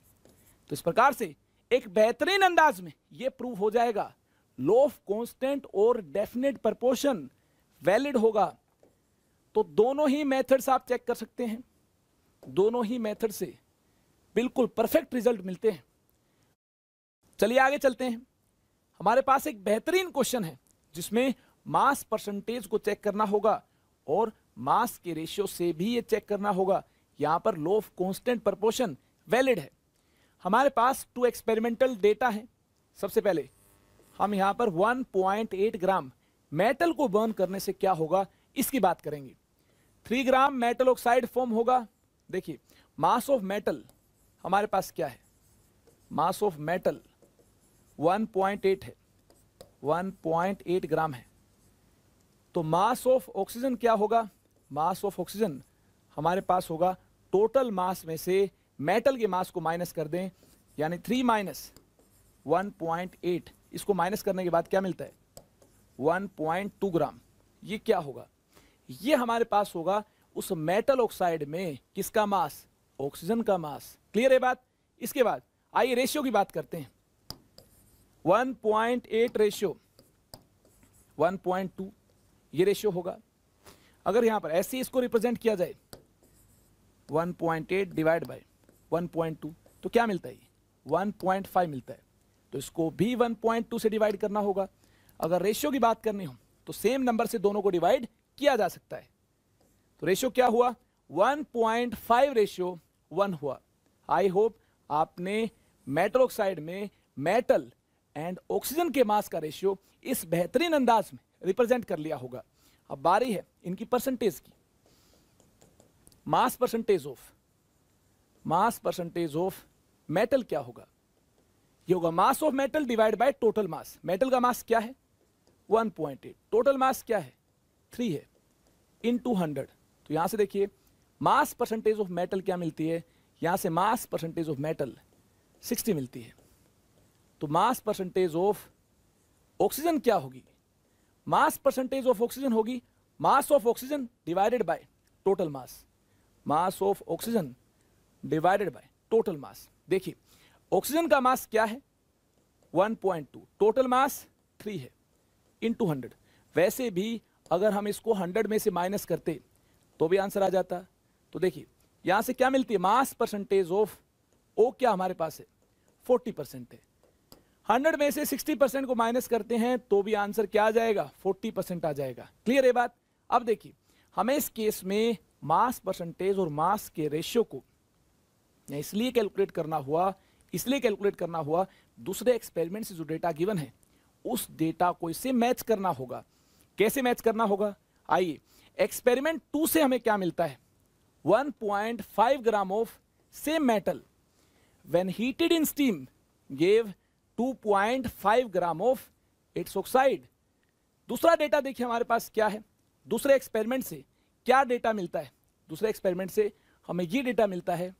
तो इस प्रकार से एक बेहतरीन अंदाज में ये प्रूव हो जाएगा लॉ ऑफ कांस्टेंट और डेफिनेट प्रोपोर्शन वैलिड होगा। तो दोनों ही मेथड्स आप चेक कर सकते हैं, दोनों ही मेथड से बिल्कुल परफेक्ट रिजल्ट मिलते हैं। चलिए आगे चलते हैं। हमारे पास एक बेहतरीन क्वेश्चन है जिसमें मास परसेंटेज को चेक करना होगा और मास के रेशियो से भी ये चेक करना होगा, यहां पर law of constant proportion valid है। हमारे पास 2 एक्सपेरिमेंटल डेटा है। सबसे पहले हम यहां पर 1.8 ग्राम मेटल को बर्न करने से क्या होगा इसकी बात करेंगे। 3 ग्राम मेटल ऑक्साइड फॉर्म होगा। देखिए मास ऑफ मेटल हमारे पास क्या है, मास ऑफ मेटल 1.8 है, 1.8 ग्राम है। तो मास ऑफ ऑक्सीजन क्या होगा, मास ऑफ ऑक्सीजन हमारे पास होगा टोटल मास में से मेटल के मास को माइनस कर दें, यानी 3 माइनस 1.8, इसको माइनस करने के बाद क्या मिलता है 1.2 ग्राम। ये क्या होगा, ये हमारे पास होगा उस मेटल ऑक्साइड में किसका मास? ऑक्सीजन का मास। क्लियर है बात? इसके बाद आइए रेशियो की बात करते हैं। 1.8 रेशियो 1.2 ये रेशियो होगा। अगर यहां पर ऐसे इसको रिप्रेजेंट किया जाए 1.8 डिवाइड बाय 1.2 तो क्या मिलता है? 1.5 मिलता है। तो इसको भी 1.2 से डिवाइड करना होगा। अगर रेशियो की बात करनी हो तो सेम नंबर से दोनों को डिवाइड किया जा सकता है। तो रेशियो क्या हुआ? 1.5 रेशियो 1 हुआ। आई होप आपने मेटल ऑक्साइड में मेटल एंड ऑक्सीजन के मास का रेशियो इस बेहतरीन अंदाज में रिप्रेजेंट कर लिया होगा। अब बारी है इनकी परसेंटेज की। मास परसेंटेज ऑफ मेटल क्या होगा? ये होगा mass of metal divide by total mass. Metal का मास क्या है? 1.8। टोटल मास क्या है? 3 है, इनटू 100। तो यहां से देखिए मास परसेंटेज ऑफ मेटल क्या मिलती है? यहां से मास परसेंटेज ऑफ मेटल 60 मिलती है। तो मास परसेंटेज ऑफ ऑक्सीजन क्या होगी? मास परसेंटेज ऑफ ऑक्सीजन होगी मास of oxygen divided by total mass. Mass of oxygen divided by total मास। देखिए ऑक्सीजन का मास क्या है? 1.2। टोटल मास 3 है, इनटू 100। वैसे भी अगर हम इसको 100 में से माइनस करते तो भी आंसर आ जाता। तो देखिए यहां से क्या मिलती है? मास परसेंटेज ऑफ ओ क्या हमारे पास है? 40% है। 100 में से 60% को माइनस करते हैं तो भी आंसर क्या आ जाएगा? 40% आ जाएगा। क्लियर है बात? अब देखिए हमें इस केस में मास परसेंटेज और मास के रेशियो को इसलिए कैलकुलेट करना हुआ दूसरे एक्सपेरिमेंट से जो डेटा गिवन है उस डेटा को इससे मैच करना होगा। कैसे मैच करना होगा? आइए एक्सपेरिमेंट 2 से हमें क्या मिलता है? 1.5 gram of same metal when heated in steam gave 2.5 gram of its oxide. दूसरा डेटा देखिए हमारे पास क्या है? दूसरे एक्सपेरिमेंट से क्या डेटा मिलता है? दूसरे एक्सपेरिमेंट से हमें ये डेटा मिलता है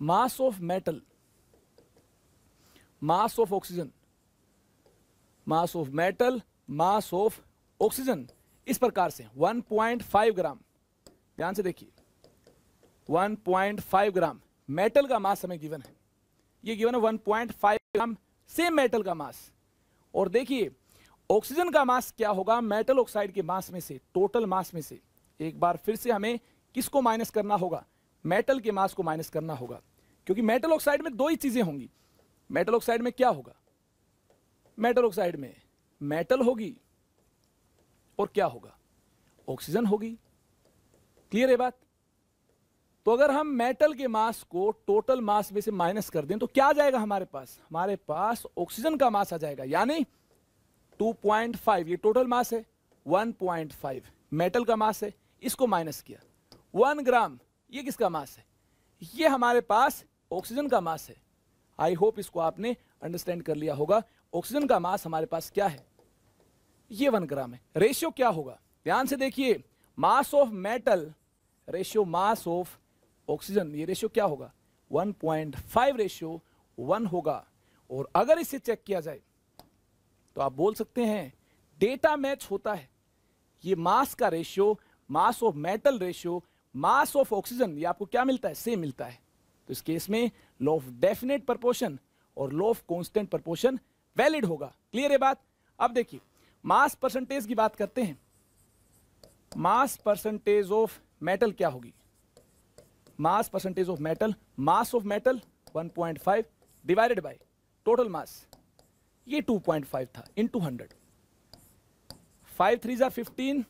mass of metal, mass of oxygen, mass of metal, mass of oxygen. इस प्रकार से 1.5 ग्राम, ध्यान से देखिए 1.5 ग्राम मेटल का मास हमें गिवन है। ये गिवन है 1.5 ग्राम सेम मेटल का मास। और देखिए ऑक्सीजन का मास क्या होगा? मेटल ऑक्साइड के मास में से, टोटल मास में से एक बार फिर से हमें किसको माइनस करना होगा? मेटल के मास को माइनस करना होगा। क्योंकि मेटल ऑक्साइड में दो ही चीजें होंगी। मेटल ऑक्साइड में क्या होगा? मेटल ऑक्साइड में मेटल होगी और क्या होगा? ऑक्सीजन होगी। क्लियर है बात? तो अगर हम मेटल के मास को टोटल मास में से माइनस कर दें तो क्या आ जाएगा हमारे पास? हमारे पास ऑक्सीजन का मास आ जाएगा, यानी 2.5 ये टोटल मास है, 1.5 मेटल का मास है, इसको माइनस किया। 1 ग्राम ये किसका मास है? ये हमारे पास ऑक्सीजन का मास है। आई होप इसको आपने अंडरस्टैंड कर लिया होगा। ऑक्सीजन का मास हमारे पास क्या है? ये 1 ग्राम है। रेशियो क्या होगा? ध्यान से देखिए, mass of metal ratio mass of oxygen, ये रेशियो क्या होगा? 1.5 रेशियो 1 होगा। और अगर इसे चेक किया जाए तो आप बोल सकते हैं डेटा मैच होता है। ये मास का ratio, mass of metal ratio, mass of oxygen, ये आपको क्या मिलता है? सेम मिलता है। तो इस केस में लॉ ऑफ डेफिनेट प्रोपोर्शन और law of constant proportion valid होगा। क्लियर है बात? अब देखिए मास परसेंटेज की बात करते हैं। मास परसेंटेज ऑफ मेटल क्या होगी? मास percentage of metal, mass of metal 1.5 divided by total मास, ये 2.5 था, इनटू 100। 5 3 जा 15,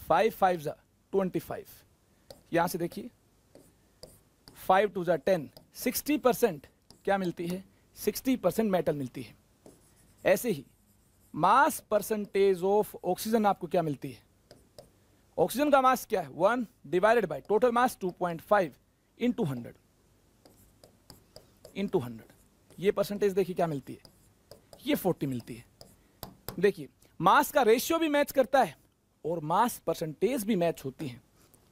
5 5 जा 25। यहां से देखिए 5 2 जा 10, 60% क्या मिलती है? 60% मेटल मिलती है। ऐसे ही मास परसेंटेज ऑफ ऑक्सीजन आपको क्या मिलती है? ऑक्सीजन का मास क्या है? 1 divided by total mass 2.5 into 100, into 100। ये परसेंटेज देखिए क्या मिलती है? ये 40 मिलती है। देखिए मास का रेशियो भी मैच करता है और मास परसेंटेज भी मैच होती है।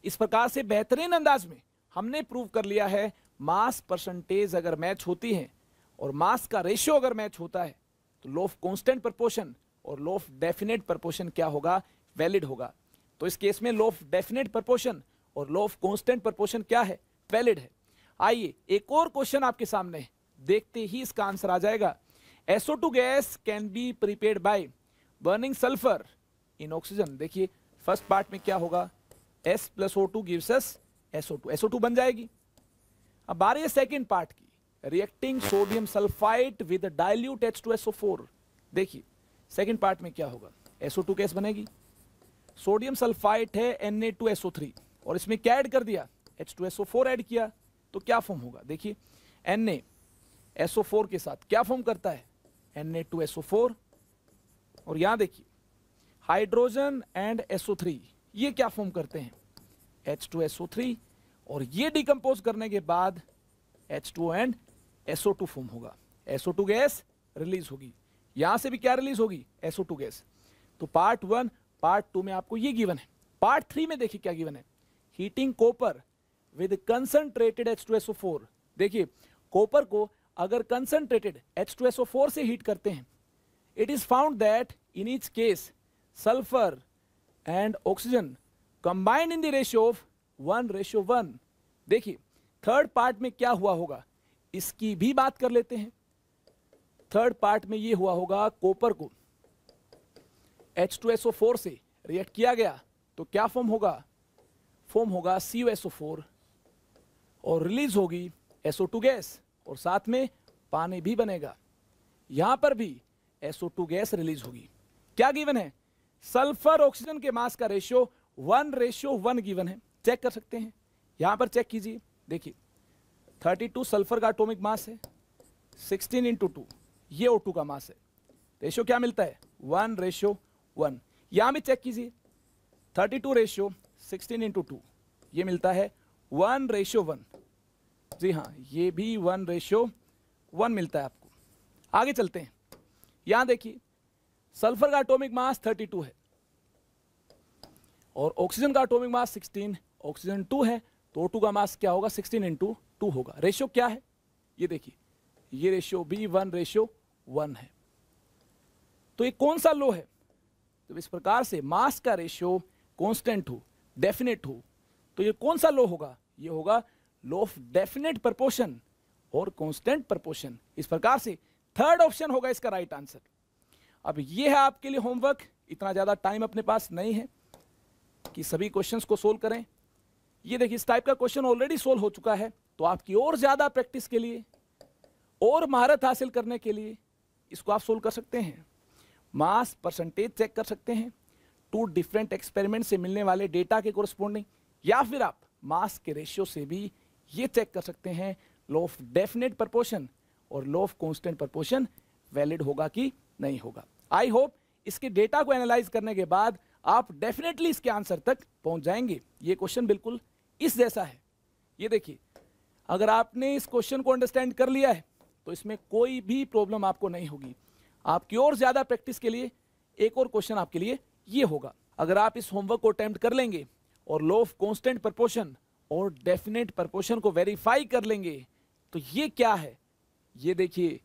इस प्रकार से बेहतरीन अंदाज में हमने प्रूव कर लिया है मास परसेंटेज अगर मैच होती है और मास का रेशियो अगर मैच होता है तो लॉ ऑफ कांस्टेंट प्रोपोर्शन और लॉ ऑफ डेफिनेट प्रोपोर्शन क्या होगा? वैलिड होगा। तो इस केस में लॉ ऑफ डेफिनेट प्रोपोर्शन और लॉ ऑफ कांस्टेंट प्रोपोर्शन क्या है, वैलिड है। आइए एक और क्वेश्चन आपके सामने है, देखते ही इसका आंसर आ जाएगा। SO2 gas can be prepared by burning sulphur in oxygen. देखिए फर्स्ट पार्ट में क्या होगा, S + O2 gives us SO2, SO2 बन जाएगी। अब बारी है सेकेंड पार्ट की, reacting sodium sulphide with dilute H2SO4। देखिए सेकेंड पार्ट में क्या होगा, SO2 गैस बनेगी, सोडियम सल्फाइड है Na2SO3 और इसमें क्या ऐड कर दिया, H2SO4 ऐड किया, तो क्या फॉर्म होगा। देखिए NaSO4 के साथ क्या फॉर्म करता है, Na2SO4, और यहां देखिए हाइड्रोजन एंड SO3 ये क्या फॉर्म करते हैं, H2SO3, और ये डिकम्पोज करने के बाद H2O एंड SO2 फॉर्म होगा, SO2 गैस रिलीज होगी, यहां से भी क्या रिलीज होगी, SO2 गैस। तो पार्ट 1 पार्ट 2 में आपको ये गिवन है। पार्ट 3 में देखिए क्या गिवन है, heating copper with concentrated H2SO4। देखिए कॉपर को अगर कंसंट्रेटेड H2SO4 से हीट करते हैं, it is found that in each case sulphur and oxygen combined in the ratio of 1:1। देखिए थर्ड पार्ट में क्या हुआ होगा, इसकी भी बात कर लेते हैं। थर्ड पार्ट में ये हुआ होगा, कॉपर को H2SO4 से रिएक्ट किया गया तो क्या फॉर्म होगा, फॉर्म होगा CuSO4 और रिलीज होगी SO2 गैस, और साथ में पानी भी बनेगा, यहां पर भी SO2 गैस रिलीज होगी। क्या गिवन है, सल्फर ऑक्सीजन के मास का रेशियो 1:1 गिवन है, चेक कर सकते हैं, यहां पर चेक कीजिए। देखिए 32 सल्फर का एटॉमिक मास है, 16 × 2 ये O2 का मास है, रेशियो क्या मिलता है 1:1। यहां भी चेक कीजिए 32 रेशियो 16 × 2 ये मिलता है 1:1। जी हाँ, ये भी 1:1 मिलता है आपको। आगे चलते हैं, यहां देखिए सल्फर का एटॉमिक मास 32 है और ऑक्सीजन का एटॉमिक मास 16, ऑक्सीजन 2 है, तो O2 का मास क्या होगा, 16 × 2 होगा। रेशियो क्या है, ये देखिए ये रेशियो भी 1:1 है। तो ये कौन सा लो है, तो इस प्रकार से मास का रेशियो कांस्टेंट हो, डेफिनेट हो, तो ये कौन सा लो होगा, ये होगा लॉ ऑफ डेफिनेट प्रोपोर्शन और कांस्टेंट प्रोपोर्शन। इस प्रकार से थर्ड ऑप्शन होगा इसका राइट आंसर। अब ये है आपके लिए होमवर्क, इतना ज्यादा टाइम अपने पास नहीं है कि सभी क्वेश्चंस को सोल्व करें। ये देखिए इस टाइप का क्वेश्चन ऑलरेडी सोल्व हो चुका है, तो आपकी और ज्यादा प्रैक्टिस के लिए और महारत हासिल करने के लिए इसको आप सोल्व कर सकते हैं। मास परसेंटेज चेक कर सकते हैं 2 डिफरेंट एक्सपेरिमेंट से मिलने वाले डेटा के कोरस्पोंडिंग, या फिर आप मास के रेशियो से भी ये चेक कर सकते हैं लॉ ऑफ डेफिनेट प्रोपोर्शन और law of constant proportion valid होगा कि नहीं होगा। आई होप इसके डेटा को एनालाइज करने के बाद आप डेफिनेटली इसके आंसर तक पहुंच जाएंगे। ये क्वेश्चन बिल्कुल इस जैसा है, ये देखिए अगर आपने इस क्वेश्चन को अंडरस्टैंड कर लिया है तो इसमें कोई भी प्रॉब्लम आपको नहीं होगी। आपकी और ज्यादा प्रैक्टिस के लिए एक और क्वेश्चन आपके लिए ये होगा, अगर आप इस होमवर्क को अटेम्प्ट कर लेंगे और लॉ ऑफ कांस्टेंट प्रोपोर्शन और डेफिनेट प्रोपोर्शन को वेरीफाई कर लेंगे, तो ये क्या है, ये देखिए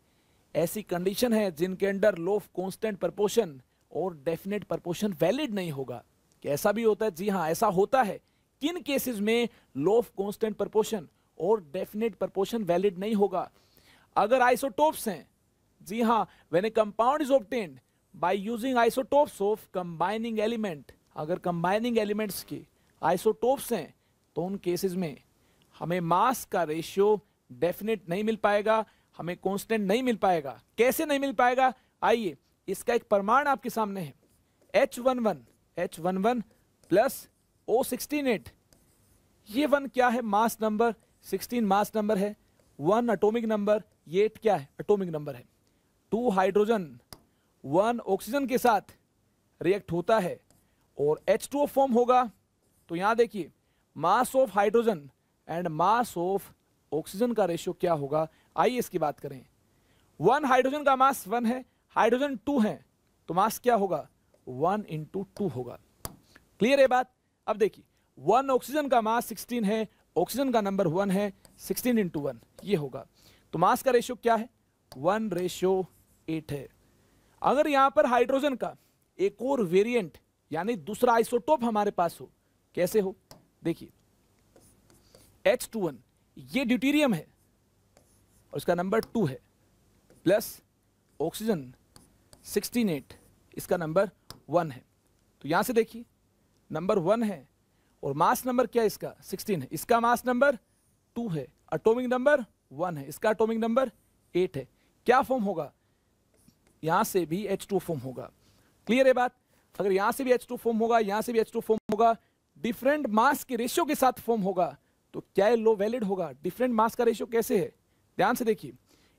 ऐसी कंडीशन है जिनके under law of constant proportion और डेफिनेट प्रोपोर्शन वैलिड नहीं होगा। कि ऐसा भी होता है, जी हाँ ऐसा होता है। किन केसेस में लॉ ऑफ कांस्टेंट प्रोपोर्शन और डेफिनेट प्रोपोर्शन वैलिड नहीं होगा, अगर आइसोटोप्स हैं, जी हाँ, when A compound is obtained by using isotopes of combining element, अगर कंबाइनिंग एलिमेंट्स के आइसोटोप्स हैं तो उन केसेस में हमें मास का रेशियो डेफिनेट नहीं मिल पाएगा, हमें कांस्टेंट नहीं मिल पाएगा। कैसे नहीं मिल पाएगा, आइए इसका एक प्रमाण आपके सामने है। H11 प्लस O16 ये 1 क्या है, मास नंबर, 16 मास नंबर है, 1 एटॉमिक नंबर, ये 8 क्या है, एटॉमिक नंबर है। 2 हाइड्रोजन 1 ऑक्सीजन के साथ रिएक्ट होता है और H2O फॉर्म होगा, तो यहां देखिए mass of hydrogen and mass of oxygen का रेशियो क्या होगा। आइए इसकी बात करें। 1 हाइड्रोजन का मास 1 है, हाइड्रोजन 2 है, तो मास क्या होगा 1 × 2 होगा। क्लियर है बात। अब देखिए 1 ऑक्सीजन का मास 16 है, ऑक्सीजन का नंबर 1 है, 16 × 1 ये होगा, तो मास का रेशियो क्या है 1:8 है। अगर यहां पर हाइड्रोजन का एक और वेरिएंट यानी दूसरा आइसोटोप हमारे पास हो। कैसे हो? देखिए H21 ये ड्यूटेरियम है और इसका नंबर 2 है, प्लस ऑक्सीजन 16 इसका नंबर 1 है। तो यहां से देखिए नंबर 1 है और मास नंबर क्या है इसका 16 है, इसका मास नंबर 2 है, एटॉमिक नंबर 1 है, इसका एटॉमिक नंबर 8 है। क्या फॉर्म होगा? यहां से भी H2 फॉर्म होगा। क्लियर है बात? अगर यहां से भी H2 फॉर्म होगा, यहां से भी H2 फॉर्म होगा, डिफरेंट मास के रेशियो के साथ फॉर्म होगा, तो क्या ये लो वैलिड होगा? डिफरेंट मास का रेशियो कैसे है? ध्यान से देखिए,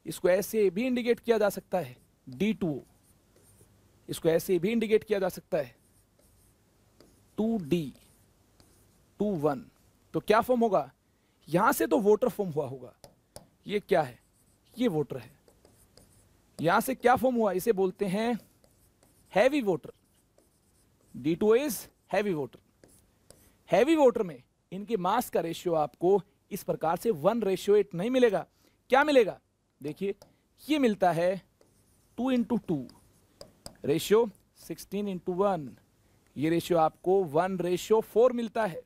इसको ऐसे भी इंडिकेट किया जा सकता है D2O, इसको ऐसे भी इंडिकेट किया जा सकता है 2D21। तो क्या फॉर्म होगा? यहां से तो वोटर फॉर्म हुआ होगा, ये क्या है? ये वोटर है। यहां से क्या फॉर्म हुआ? इसे बोलते हैं heavy voter. D2O is heavy voter. Heavy voter में इनके मास का रेशियो आपको इस प्रकार से 1:8 नहीं मिलेगा। क्या मिलेगा? देखिए ये मिलता है 2:2 रेशियो 16:1। ये रेशियो आपको 1:4 मिलता है।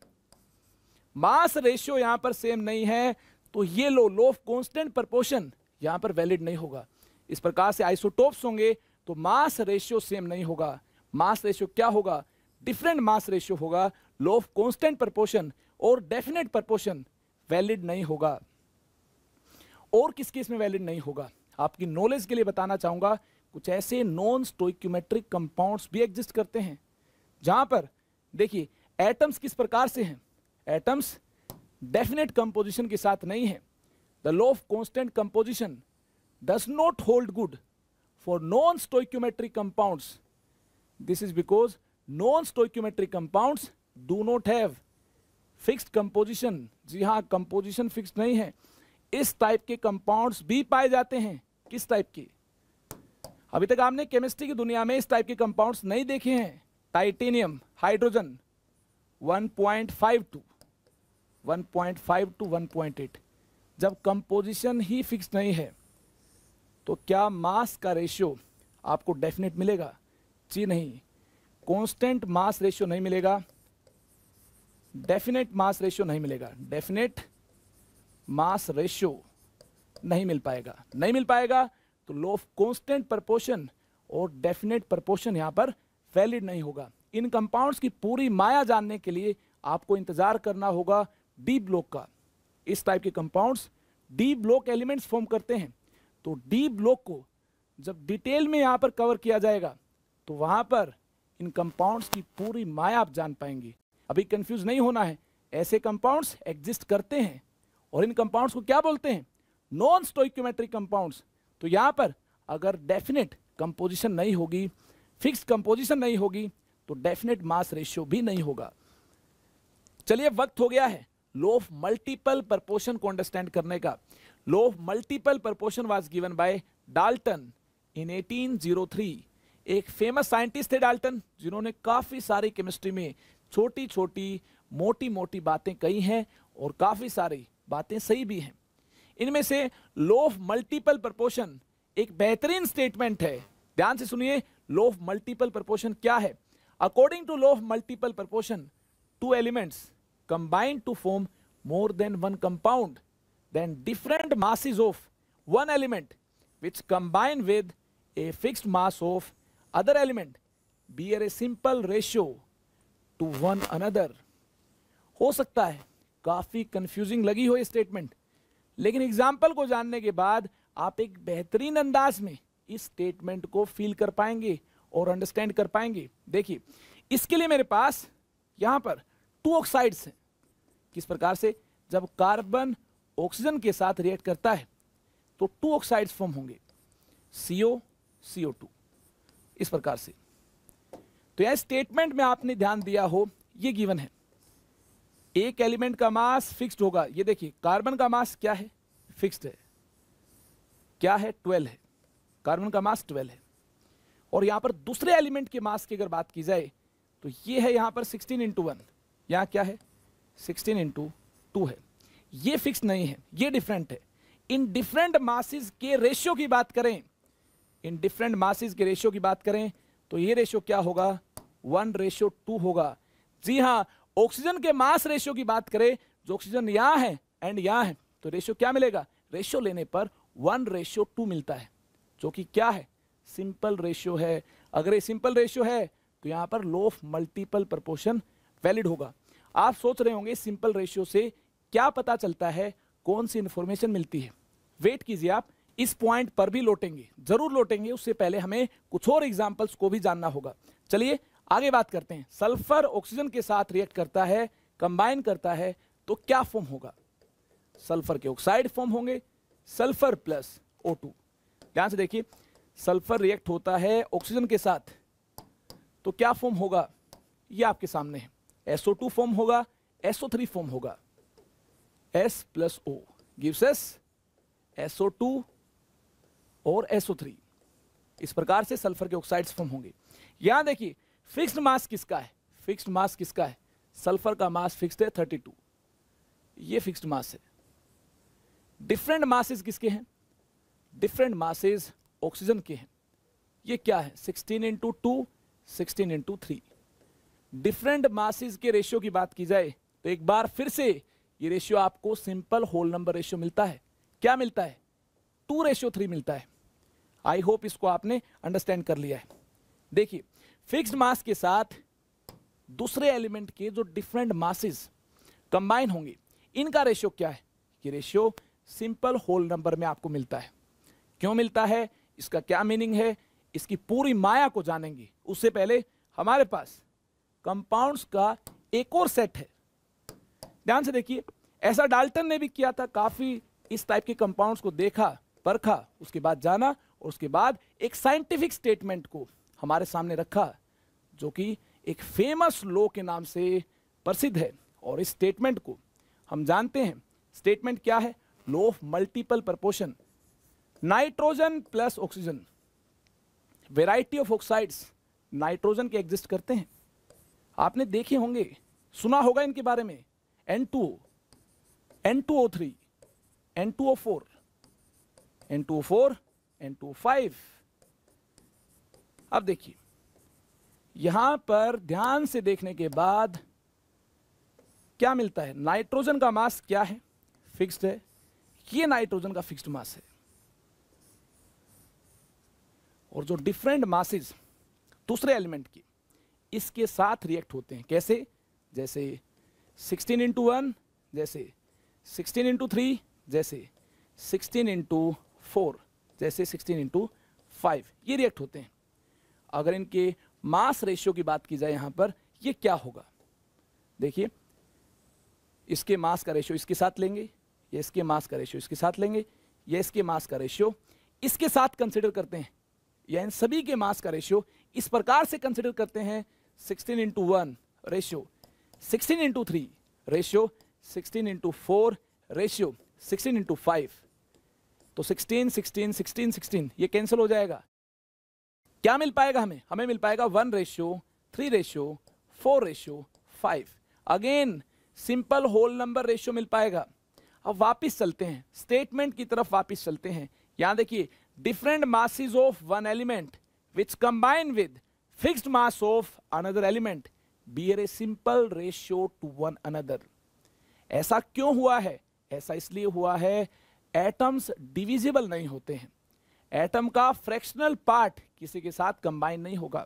मास रेशियो यहां पर सेम नहीं है तो ये लो ऑफ कांस्टेंट प्रोपोर्शन यहां पर वैलिड नहीं होगा। इस प्रकार से आइसोटोप्स होंगे तो मास रेशियो सेम नहीं होगा। मास रेशियो क्या होगा? डिफरेंट मास रेशियो होगा। लॉ ऑफ कांस्टेंट प्रोपोर्शन और डेफिनेट प्रोपोर्शन वैलिड नहीं होगा। और किस केस में वैलिड नहीं होगा? आपकी नॉलेज के लिए बताना चाहूंगा, कुछ ऐसे नॉन स्टोइक्योमेट्रिक कंपाउंड्स भी एग्जिस्ट करते हैं जहां पर देखिए एटम्स किस प्रकार से हैं। एटम्स डेफिनेट कंपोजिशन के साथ नहीं है। The law of constant composition does not hold good for non-stoichiometric compounds. This is because non-stoichiometric compounds do not have fixed composition. जी हाँ, कंपोजिशन फिक्स नहीं है। इस टाइप के कंपाउंड्स भी पाए जाते हैं। किस टाइप के? अभी तक आपने केमिस्ट्री की दुनिया में इस टाइप के कंपाउंड्स नहीं देखे हैं। Titanium, hydrogen 1.5 to 1.8। जब कंपोजिशन ही फिक्स नहीं है तो क्या मास का रेशियो आपको डेफिनेट मिलेगा? जी नहीं, कांस्टेंट मास रेशियो नहीं मिलेगा, डेफिनेट मास रेशियो नहीं मिलेगा। डेफिनेट मास रेशियो नहीं मिल पाएगा। नहीं मिल पाएगा तो लॉ ऑफ कांस्टेंट प्रोपोर्शन और डेफिनेट प्रोपोर्शन यहां पर वैलिड नहीं होगा। इन कंपाउंड्स की पूरी माया जानने के लिए आपको इंतजार करना होगा डी ब्लॉक का। इस टाइप के compounds D block elements form करते हैं। तो डी ब्लॉक को जब डिटेल में यहां पर कवर किया जाएगा तो वहां पर इन कंपाउंड्स की पूरी माया आप जान पाएंगे। अभी कंफ्यूज नहीं होना है, ऐसे कंपाउंड्स एग्जिस्ट करते हैं और इन कंपाउंड्स को क्या बोलते हैं? Non stoichiometric compounds. तो यहां पर अगर डेफिनेट कंपोजिशन नहीं होगी, फिक्स कंपोजिशन नहीं होगी, तो डेफिनेट मास रेशियो भी नहीं होगा। चलिए वक्त हो गया है लॉ ऑफ मल्टीपल प्रोपोर्शन को अंडरस्टैंड करने का। Law of multiple proportion was given by Dalton in 1803। एक फेमस साइंटिस्ट थे डाल्टन, जिन्होंने काफी सारी केमिस्ट्री में छोटी छोटी मोटी मोटी बातें कही हैं और काफी सारी बातें सही भी हैं। इनमें से लॉ ऑफ मल्टीपल प्रोपोर्शन एक बेहतरीन स्टेटमेंट है। ध्यान से सुनिए, लॉ ऑफ मल्टीपल प्रोपोर्शन क्या है? According to law of multiple proportion, two elements combine to form more than one compound, then different masses of one element which combine with a fixed mass of other element bear a simple ratio to one another. हो सकता है काफी confusing लगी हो ये statement, लेकिन example को जानने के बाद आप एक बेहतरीन अंदाज में इस स्टेटमेंट को फील कर पाएंगे और अंडरस्टैंड कर पाएंगे। देखिए, इसके लिए मेरे पास यहां पर 2 ऑक्साइड्स हैं। किस प्रकार से? जब कार्बन ऑक्सीजन के साथ रिएक्ट करता है तो 2 ऑक्साइड्स फॉर्म होंगे, CO, CO2, इस प्रकार से। तो यह स्टेटमेंट में आपने ध्यान दिया हो, ये गिवन है। एक एलिमेंट का मास फिक्स्ड होगा। ये देखिए, कार्बन का मास क्या है? फिक्स्ड है। क्या है? 12 है। कार्बन का मास 12 है। और यहां पर दूसरे एलिमेंट के मास की अगर बात की जाए तो ये है यहां पर 16:1। यहां क्या है? 16:2 है। ये फिक्स नहीं है, ये डिफरेंट है। इन डिफरेंट मासेस के रेशियो की बात करें, इन डिफरेंट मासेस के रेशियो की बात करें तो ये रेशियो क्या होगा? 1:2 होगा। जी हाँ, ऑक्सीजन के मास रेशियो की बात करें, जो ऑक्सीजन यहाँ है एंड यहाँ है, तो रेशियो क्या मिलेगा? रेशियो लेने पर 1:2 मिलता है, जो कि क्या है? सिंपल रेशियो है। अगर ये सिंपल रेशियो है तो यहाँ पर law of multiple proportion valid होगा। आप सोच रहे होंगे सिंपल रेशियो से क्या पता चलता है, कौन सी इंफॉर्मेशन मिलती है? वेट कीजिए, आप इस पॉइंट पर भी लौटेंगे, जरूर लौटेंगे। उससे पहले हमें कुछ और एग्जांपल्स को भी जानना होगा। चलिए आगे बात करते हैं। सल्फर ऑक्सीजन के साथ रिएक्ट करता है, कंबाइन करता है, तो क्या फॉर्म होगा? सल्फर के ऑक्साइड फॉर्म होंगे, सल्फर प्लस O2। ध्यान से देखिए, सल्फर रिएक्ट होता है ऑक्सीजन के साथ, तो क्या फॉर्म होगा? ये आपके सामने है। SO2 फॉर्म होगा, SO3 फॉर्म होगा। S plus O gives us SO2 और SO3। इस प्रकार से सल्फर के ऑक्साइड्स फॉर्म होंगे। यहां देखिए, फिक्स्ड मास किसका है? फिक्स्ड मास किसका है? सल्फर का मास फिक्स्ड है 32, ये फिक्स्ड मास है। डिफरेंट मासेस किसके हैं? डिफरेंट मासेस ऑक्सीजन के हैं। ये क्या है? 16 × 2, 16 × 3। डिफरेंट मासेस के रेशियो की बात की जाए तो एक बार फिर से ये रेशियो आपको सिंपल होल नंबर रेशियो मिलता है। क्या मिलता है? 2:3 मिलता है। आई होप इसको आपने अंडरस्टैंड कर लिया है। देखिए, फिक्स्ड मास के साथ दूसरे एलिमेंट के जो डिफरेंट मासेस कंबाइन होंगे, इनका रेशियो क्या है? ये रेशियो सिंपल होल नंबर में आपको मिलता है। क्यों मिलता है? इसका क्या मीनिंग है? इसकी पूरी माया को जानेंगे। उससे पहले हमारे पास कंपाउंड्स का एक और सेट है। ध्यान से देखिए, ऐसा डाल्टन ने भी किया था। काफी इस टाइप के कंपाउंड्स को देखा, परखा, उसके बाद जाना और उसके बाद एक साइंटिफिक स्टेटमेंट को हमारे सामने रखा, जो कि एक फेमस लॉ के नाम से प्रसिद्ध है। और इस स्टेटमेंट को हम जानते हैं। स्टेटमेंट क्या है? Law of multiple proportion. Nitrogen plus oxygen, variety of oxides nitrogen के एग्जिस्ट करते हैं। आपने देखे होंगे, सुना होगा इनके बारे में। N2O, N2O3, N2O4, N2O4, N2O5। अब देखिए, यहां पर ध्यान से देखने के बाद क्या मिलता है? नाइट्रोजन का मास क्या है? फिक्स्ड है। ये नाइट्रोजन का फिक्स्ड मास है। और जो डिफरेंट मासेस दूसरे एलिमेंट की इसके साथ रिएक्ट होते हैं, कैसे? जैसे 16 × 1, जैसे 16 × 3, जैसे 16 × 4, जैसे 16 × 5, ये रिएक्ट होते हैं। अगर इनके मास रेशियो की बात की जाए यहां पर, ये क्या होगा? देखिए, इसके मास का रेशियो इसके साथ लेंगे, ये इसके मास का रेशियो इसके साथ लेंगे, ये इसके मास का रेशियो इसके साथ कंसिडर करते हैं, या इन सभी के मास का रेशियो इस प्रकार से कंसिडर करते हैं। 16 × 1 रेशियो, 16 × 3 रेशियो, 16 × 4 रेशियो, 16 × 5, तो 16, 16, 16, 16 ये कैंसिल हो जाएगा। क्या मिल पाएगा हमें? हमें मिल पाएगा 1:3, 4:5। Again simple whole number ratio मिल पाएगा। अब वापिस चलते हैं, स्टेटमेंट की तरफ वापिस चलते हैं। यहां देखिए, different masses of one element which combine with fixed mass of another element bear a simple ratio to one another। ऐसा क्यों हुआ है? ऐसा इसलिए हुआ है, एटम्स डिविजिबल नहीं होते हैं। एटम का फ्रैक्शनल पार्ट किसी के साथ कंबाइन नहीं होगा।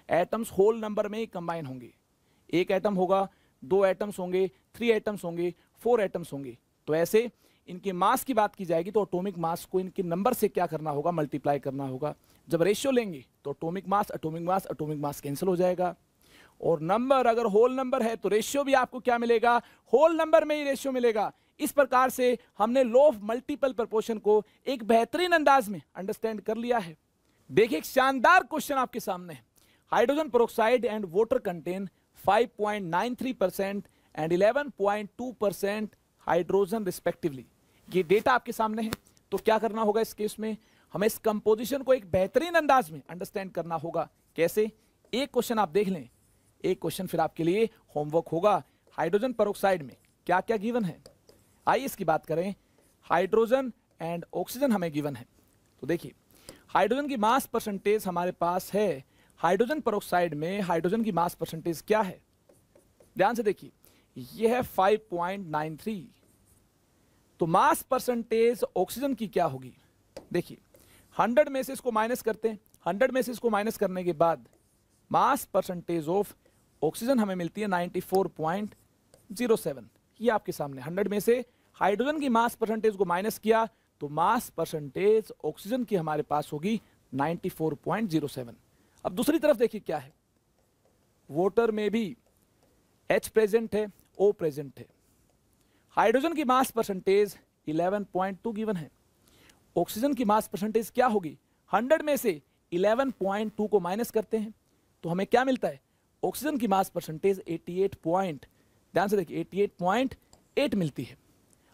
एटम्स होल नंबर में ही कंबाइन होंगे। एक एटम होगा, 2 एटम्स होंगे, 3 एटम्स होंगे, 4 एटम्स होंगे। तो ऐसे इनके मास की बात की जाएगी तो एटॉमिक मास को इनके नंबर से क्या करना होगा? मल्टीप्लाई करना होगा। जब रेशियो लेंगे तो एटॉमिक मास कैंसिल हो जाएगा। और नंबर अगर होल नंबर है तो रेशियो भी आपको क्या मिलेगा? होल नंबर में ही रेशियो मिलेगा। इस प्रकार से हमने लॉ ऑफ मल्टीपल प्रोपोर्शन को एक बेहतरीन अंदाज में अंडरस्टैंड कर लिया है। देखिए, एक शानदार क्वेश्चन आपके सामने है। Hydrogen peroxide and water contain 5.93% and 11.2% hydrogen respectively. ये डेटा आपके सामने है। तो क्या करना होगा इस केस में? हमें इस कंपोजिशन को एक बेहतरीन अंदाज में अंडरस्टैंड करना होगा। कैसे? एक क्वेश्चन आप देख लें, एक क्वेश्चन फिर आपके लिए होमवर्क होगा। हाइड्रोजन पेरोक्साइड में क्या क्या गिवन है, आइए इसकी बात करें। हाइड्रोजन एंड ऑक्सीजन हमें गिवन है। तो देखिए, हाइड्रोजन की मास परसेंटेज हमारे पास है हाइड्रोजन पेरोक्साइड में हाइड्रोजन की मास परसेंटेज क्या है? ध्यान से देखिए, यह है 5.93। तो मास परसेंटेज ऑक्सीजन की क्या होगी? देखिए 100 में से इसको माइनस करते हैं, 100 में से इसको माइनस करने के बाद मास परसेंटेज ऑफ ऑक्सीजन हमें मिलती है 94.07। ये आपके सामने 100 में से हाइड्रोजन की मास परसेंटेज को माइनस किया तो मास परसेंटेज ऑक्सीजन की हमारे पास होगी 94.07। अब दूसरी तरफ देखिए क्या है, वाटर में भी H प्रेजेंट है, O प्रेजेंट है। हाइड्रोजन की मास परसेंटेज 11.2 गिवन है, ऑक्सीजन की मास परसेंटेज क्या होगी? 100 में से 11.2 को माइनस करते हैं तो हमें क्या मिलता है? ऑक्सीजन की मास परसेंटेज 88 ध्यान से देखिए 88.8 मिलती है।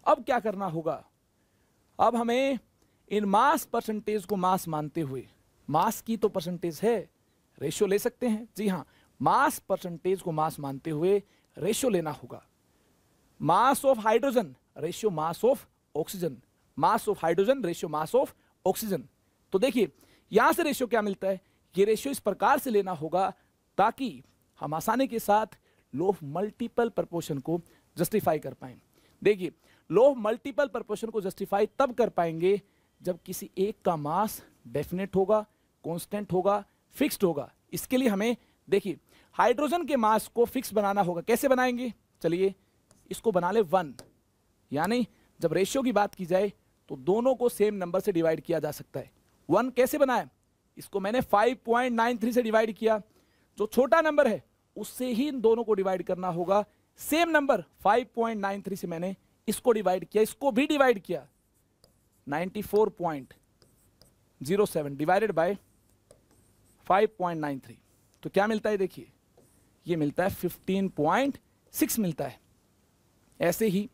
अब क्या करना होगा? अब हमें इन मास परसेंटेज को मास मानते हुए, मास की तो परसेंटेज है, रेशियो ले सकते हैं। जी हाँ, मास परसेंटेज को मास मानते हुए रेशियो लेना होगा। Mass of hydrogen ratio mass of oxygen, mass of hydrogen ratio mass of oxygen. तो देखिए यहां से रेशियो क्या मिलता है, ये रेशियो इस प्रकार से लेना होगा ताकि हम आसानी के साथ लॉ ऑफ मल्टीपल प्रोपोर्शन को जस्टिफाई कर पाए। देखिए लॉ ऑफ मल्टीपल प्रोपोर्शन को जस्टिफाई तब कर पाएंगे जब किसी एक का मास डेफिनेट होगा, कांस्टेंट होगा, फिक्स्ड होगा। इसके लिए हमें देखिए हाइड्रोजन के मास को फिक्स बनाना होगा। कैसे बनाएंगे? चलिए इसको बना ले 1, यानी जब रेशियो की बात की जाए तो दोनों को सेम नंबर से डिवाइड किया जा सकता है। 1 कैसे बनाया? इसको मैंने 5.93 से डिवाइड किया, जो छोटा नंबर है उससे ही इन दोनों को डिवाइड करना होगा। सेम नंबर 5.93 से मैंने इसको डिवाइड किया, इसको भी डिवाइड किया, 94.07 डिवाइडेड बाय 5.93 तो क्या मिलता है? देखिए ये मिलता है 15.6 मिलता है। ऐसे ही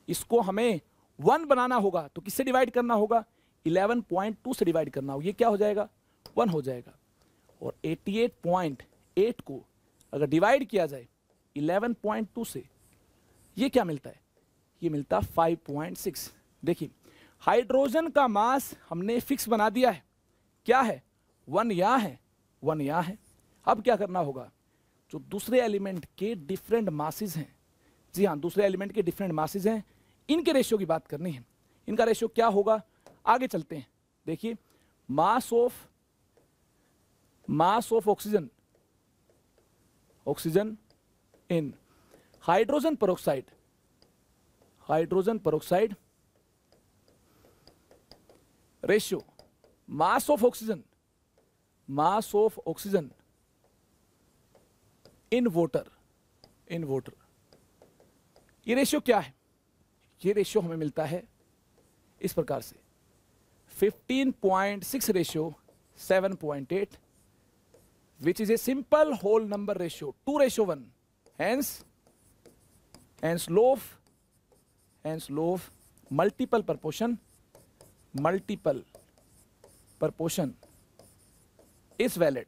इसको हमें 1 बनाना होगा तो किससे डिवाइड करना होगा? 11.2 से डिवाइड करना होगा। ये क्या हो जाएगा? 1 हो जाएगा। और 88.8 को अगर डिवाइड किया जाए 11.2 से, ये क्या मिलता है? ये मिलता 5.6। देखिए हाइड्रोजन का मास हमने फिक्स बना दिया है। क्या है? 1 यहाँ है, 1 यहाँ है। अब क्या करना होगा? जो दूसरे एलिमेंट के डिफरेंट मासेस हैं, जी हाँ दूसरे एलिमेंट के डिफरेंट मासेस हैं, इनके रेशियो की बात करनी है। इनका रेशियो क्या होगा? आगे चलते हैं। देखिए मास of oxygen in hydrogen peroxide ratio mass of oxygen in water. ये रेशियो क्या है? ये रेशियो हमें मिलता है इस प्रकार से 15.6 ratio 7.8 which is a simple whole number ratio 2:1, hence law of multiple proportion is valid।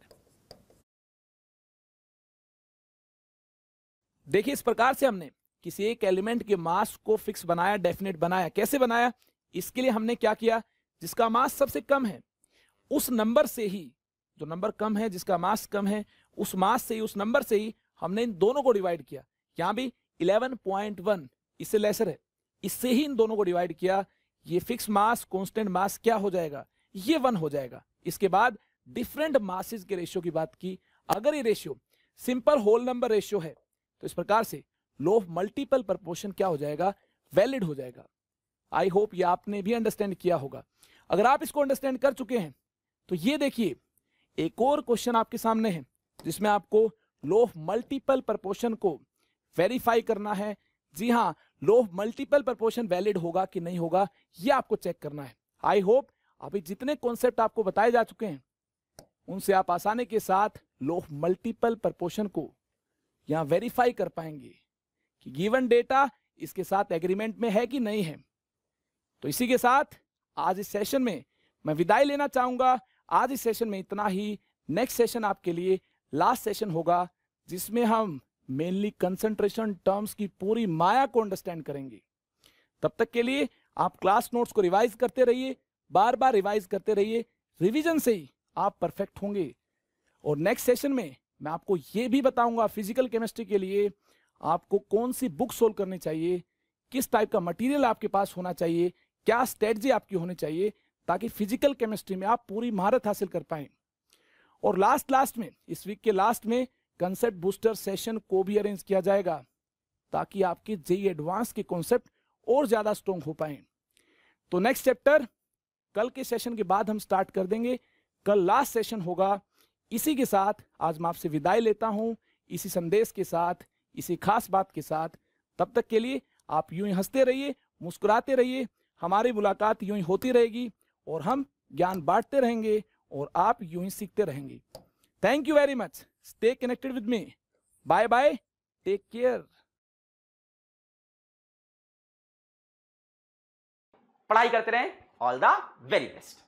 देखिए इस प्रकार से हमने किसी एक एलिमेंट के मास को फिक्स बनाया, डेफिनेट बनाया। कैसे बनाया? इसके लिए हमने क्या किया? जिसका मास सबसे कम है उस नंबर से ही, जो नंबर कम है, जिसका मास कम है, उस मास से ही, उस नंबर से ही हमने इन दोनों को डिवाइड किया। यहां भी 11.1 इससे लेसर है, इससे ही इन दोनों को डिवाइड किया। ये फिक्स मास कांस्टेंट मास क्या हो जाएगा? ये 1 हो जाएगा। इसके बाद डिफरेंट मासेस के रेशियो की बात की। अगर ये ratio simple whole number ratio है तो इस प्रकार से लॉ ऑफ मल्टीपल प्रोपोर्शन क्या हो जाएगा? वैलिड हो जाएगा। आई होप ये आपने भी अंडरस्टैंड किया होगा। अगर आप इसको अंडरस्टैंड कर चुके हैं तो ये देखिए एक और क्वेश्चन आपके सामने है जिसमें आपको लॉ ऑफ मल्टीपल प्रोपोर्शन को वेरीफाई करना है। जी हाँ, law of multiple proportion valid होगा कि नहीं होगा ये आपको चेक करना है। आई होप अभी जितने कॉन्सेप्ट आपको बताए जा चुके हैं उनसे आप आसानी के साथ लॉ ऑफ मल्टीपल प्रोपोर्शन को यहां वेरीफाई कर पाएंगे कि गिवन डेटा इसके साथ एग्रीमेंट में है कि नहीं है। तो इसी के साथ आज इस सेशन में मैं विदाई लेना चाहूंगा। आज इस सेशन में इतना ही। नेक्स्ट सेशन आपके लिए लास्ट सेशन होगा जिसमें हम मेनली कंसंट्रेशन टर्म्स की पूरी माया को अंडरस्टैंड करेंगे। तब तक के लिए आप क्लास नोट्स को रिवाइज करते रहिए, बार बार रिवाइज करते रहिए। रिवीजन से ही आप परफेक्ट होंगे और नेक्स्ट सेशन में मैं आपको ये भी बताऊंगा फिजिकल केमिस्ट्री के लिए आपको कौन सी बुक सोल्व करनी चाहिए, किस टाइप का मटेरियल आपके पास होना चाहिए, क्या स्ट्रेटजी आपकी होनी चाहिए, ताकि फिजिकल केमिस्ट्री में आप पूरी महारत हासिल कर पाए। और लास्ट में, इस वीक के लास्ट में कंसेप्ट बूस्टर सेशन को भी अरेंज किया जाएगा, ताकि आपके जेईई एडवांस के कॉन्सेप्ट और ज्यादा स्ट्रॉन्ग हो पाए। तो नेक्स्ट चैप्टर कल के सेशन के बाद हम स्टार्ट कर देंगे। कल लास्ट सेशन होगा। इसी के साथ आज मैं आपसे विदाई लेता हूं, इसी संदेश के साथ, इसी खास बात के साथ। तब तक के लिए आप यूं ही हंसते रहिए, मुस्कुराते रहिए। हमारी मुलाकात यूं ही होती रहेगी और हम ज्ञान बांटते रहेंगे और आप यूं ही सीखते रहेंगे। Thank you very much. Stay connected with me. Bye bye, take care. पढ़ाई करते रहें। All the very best.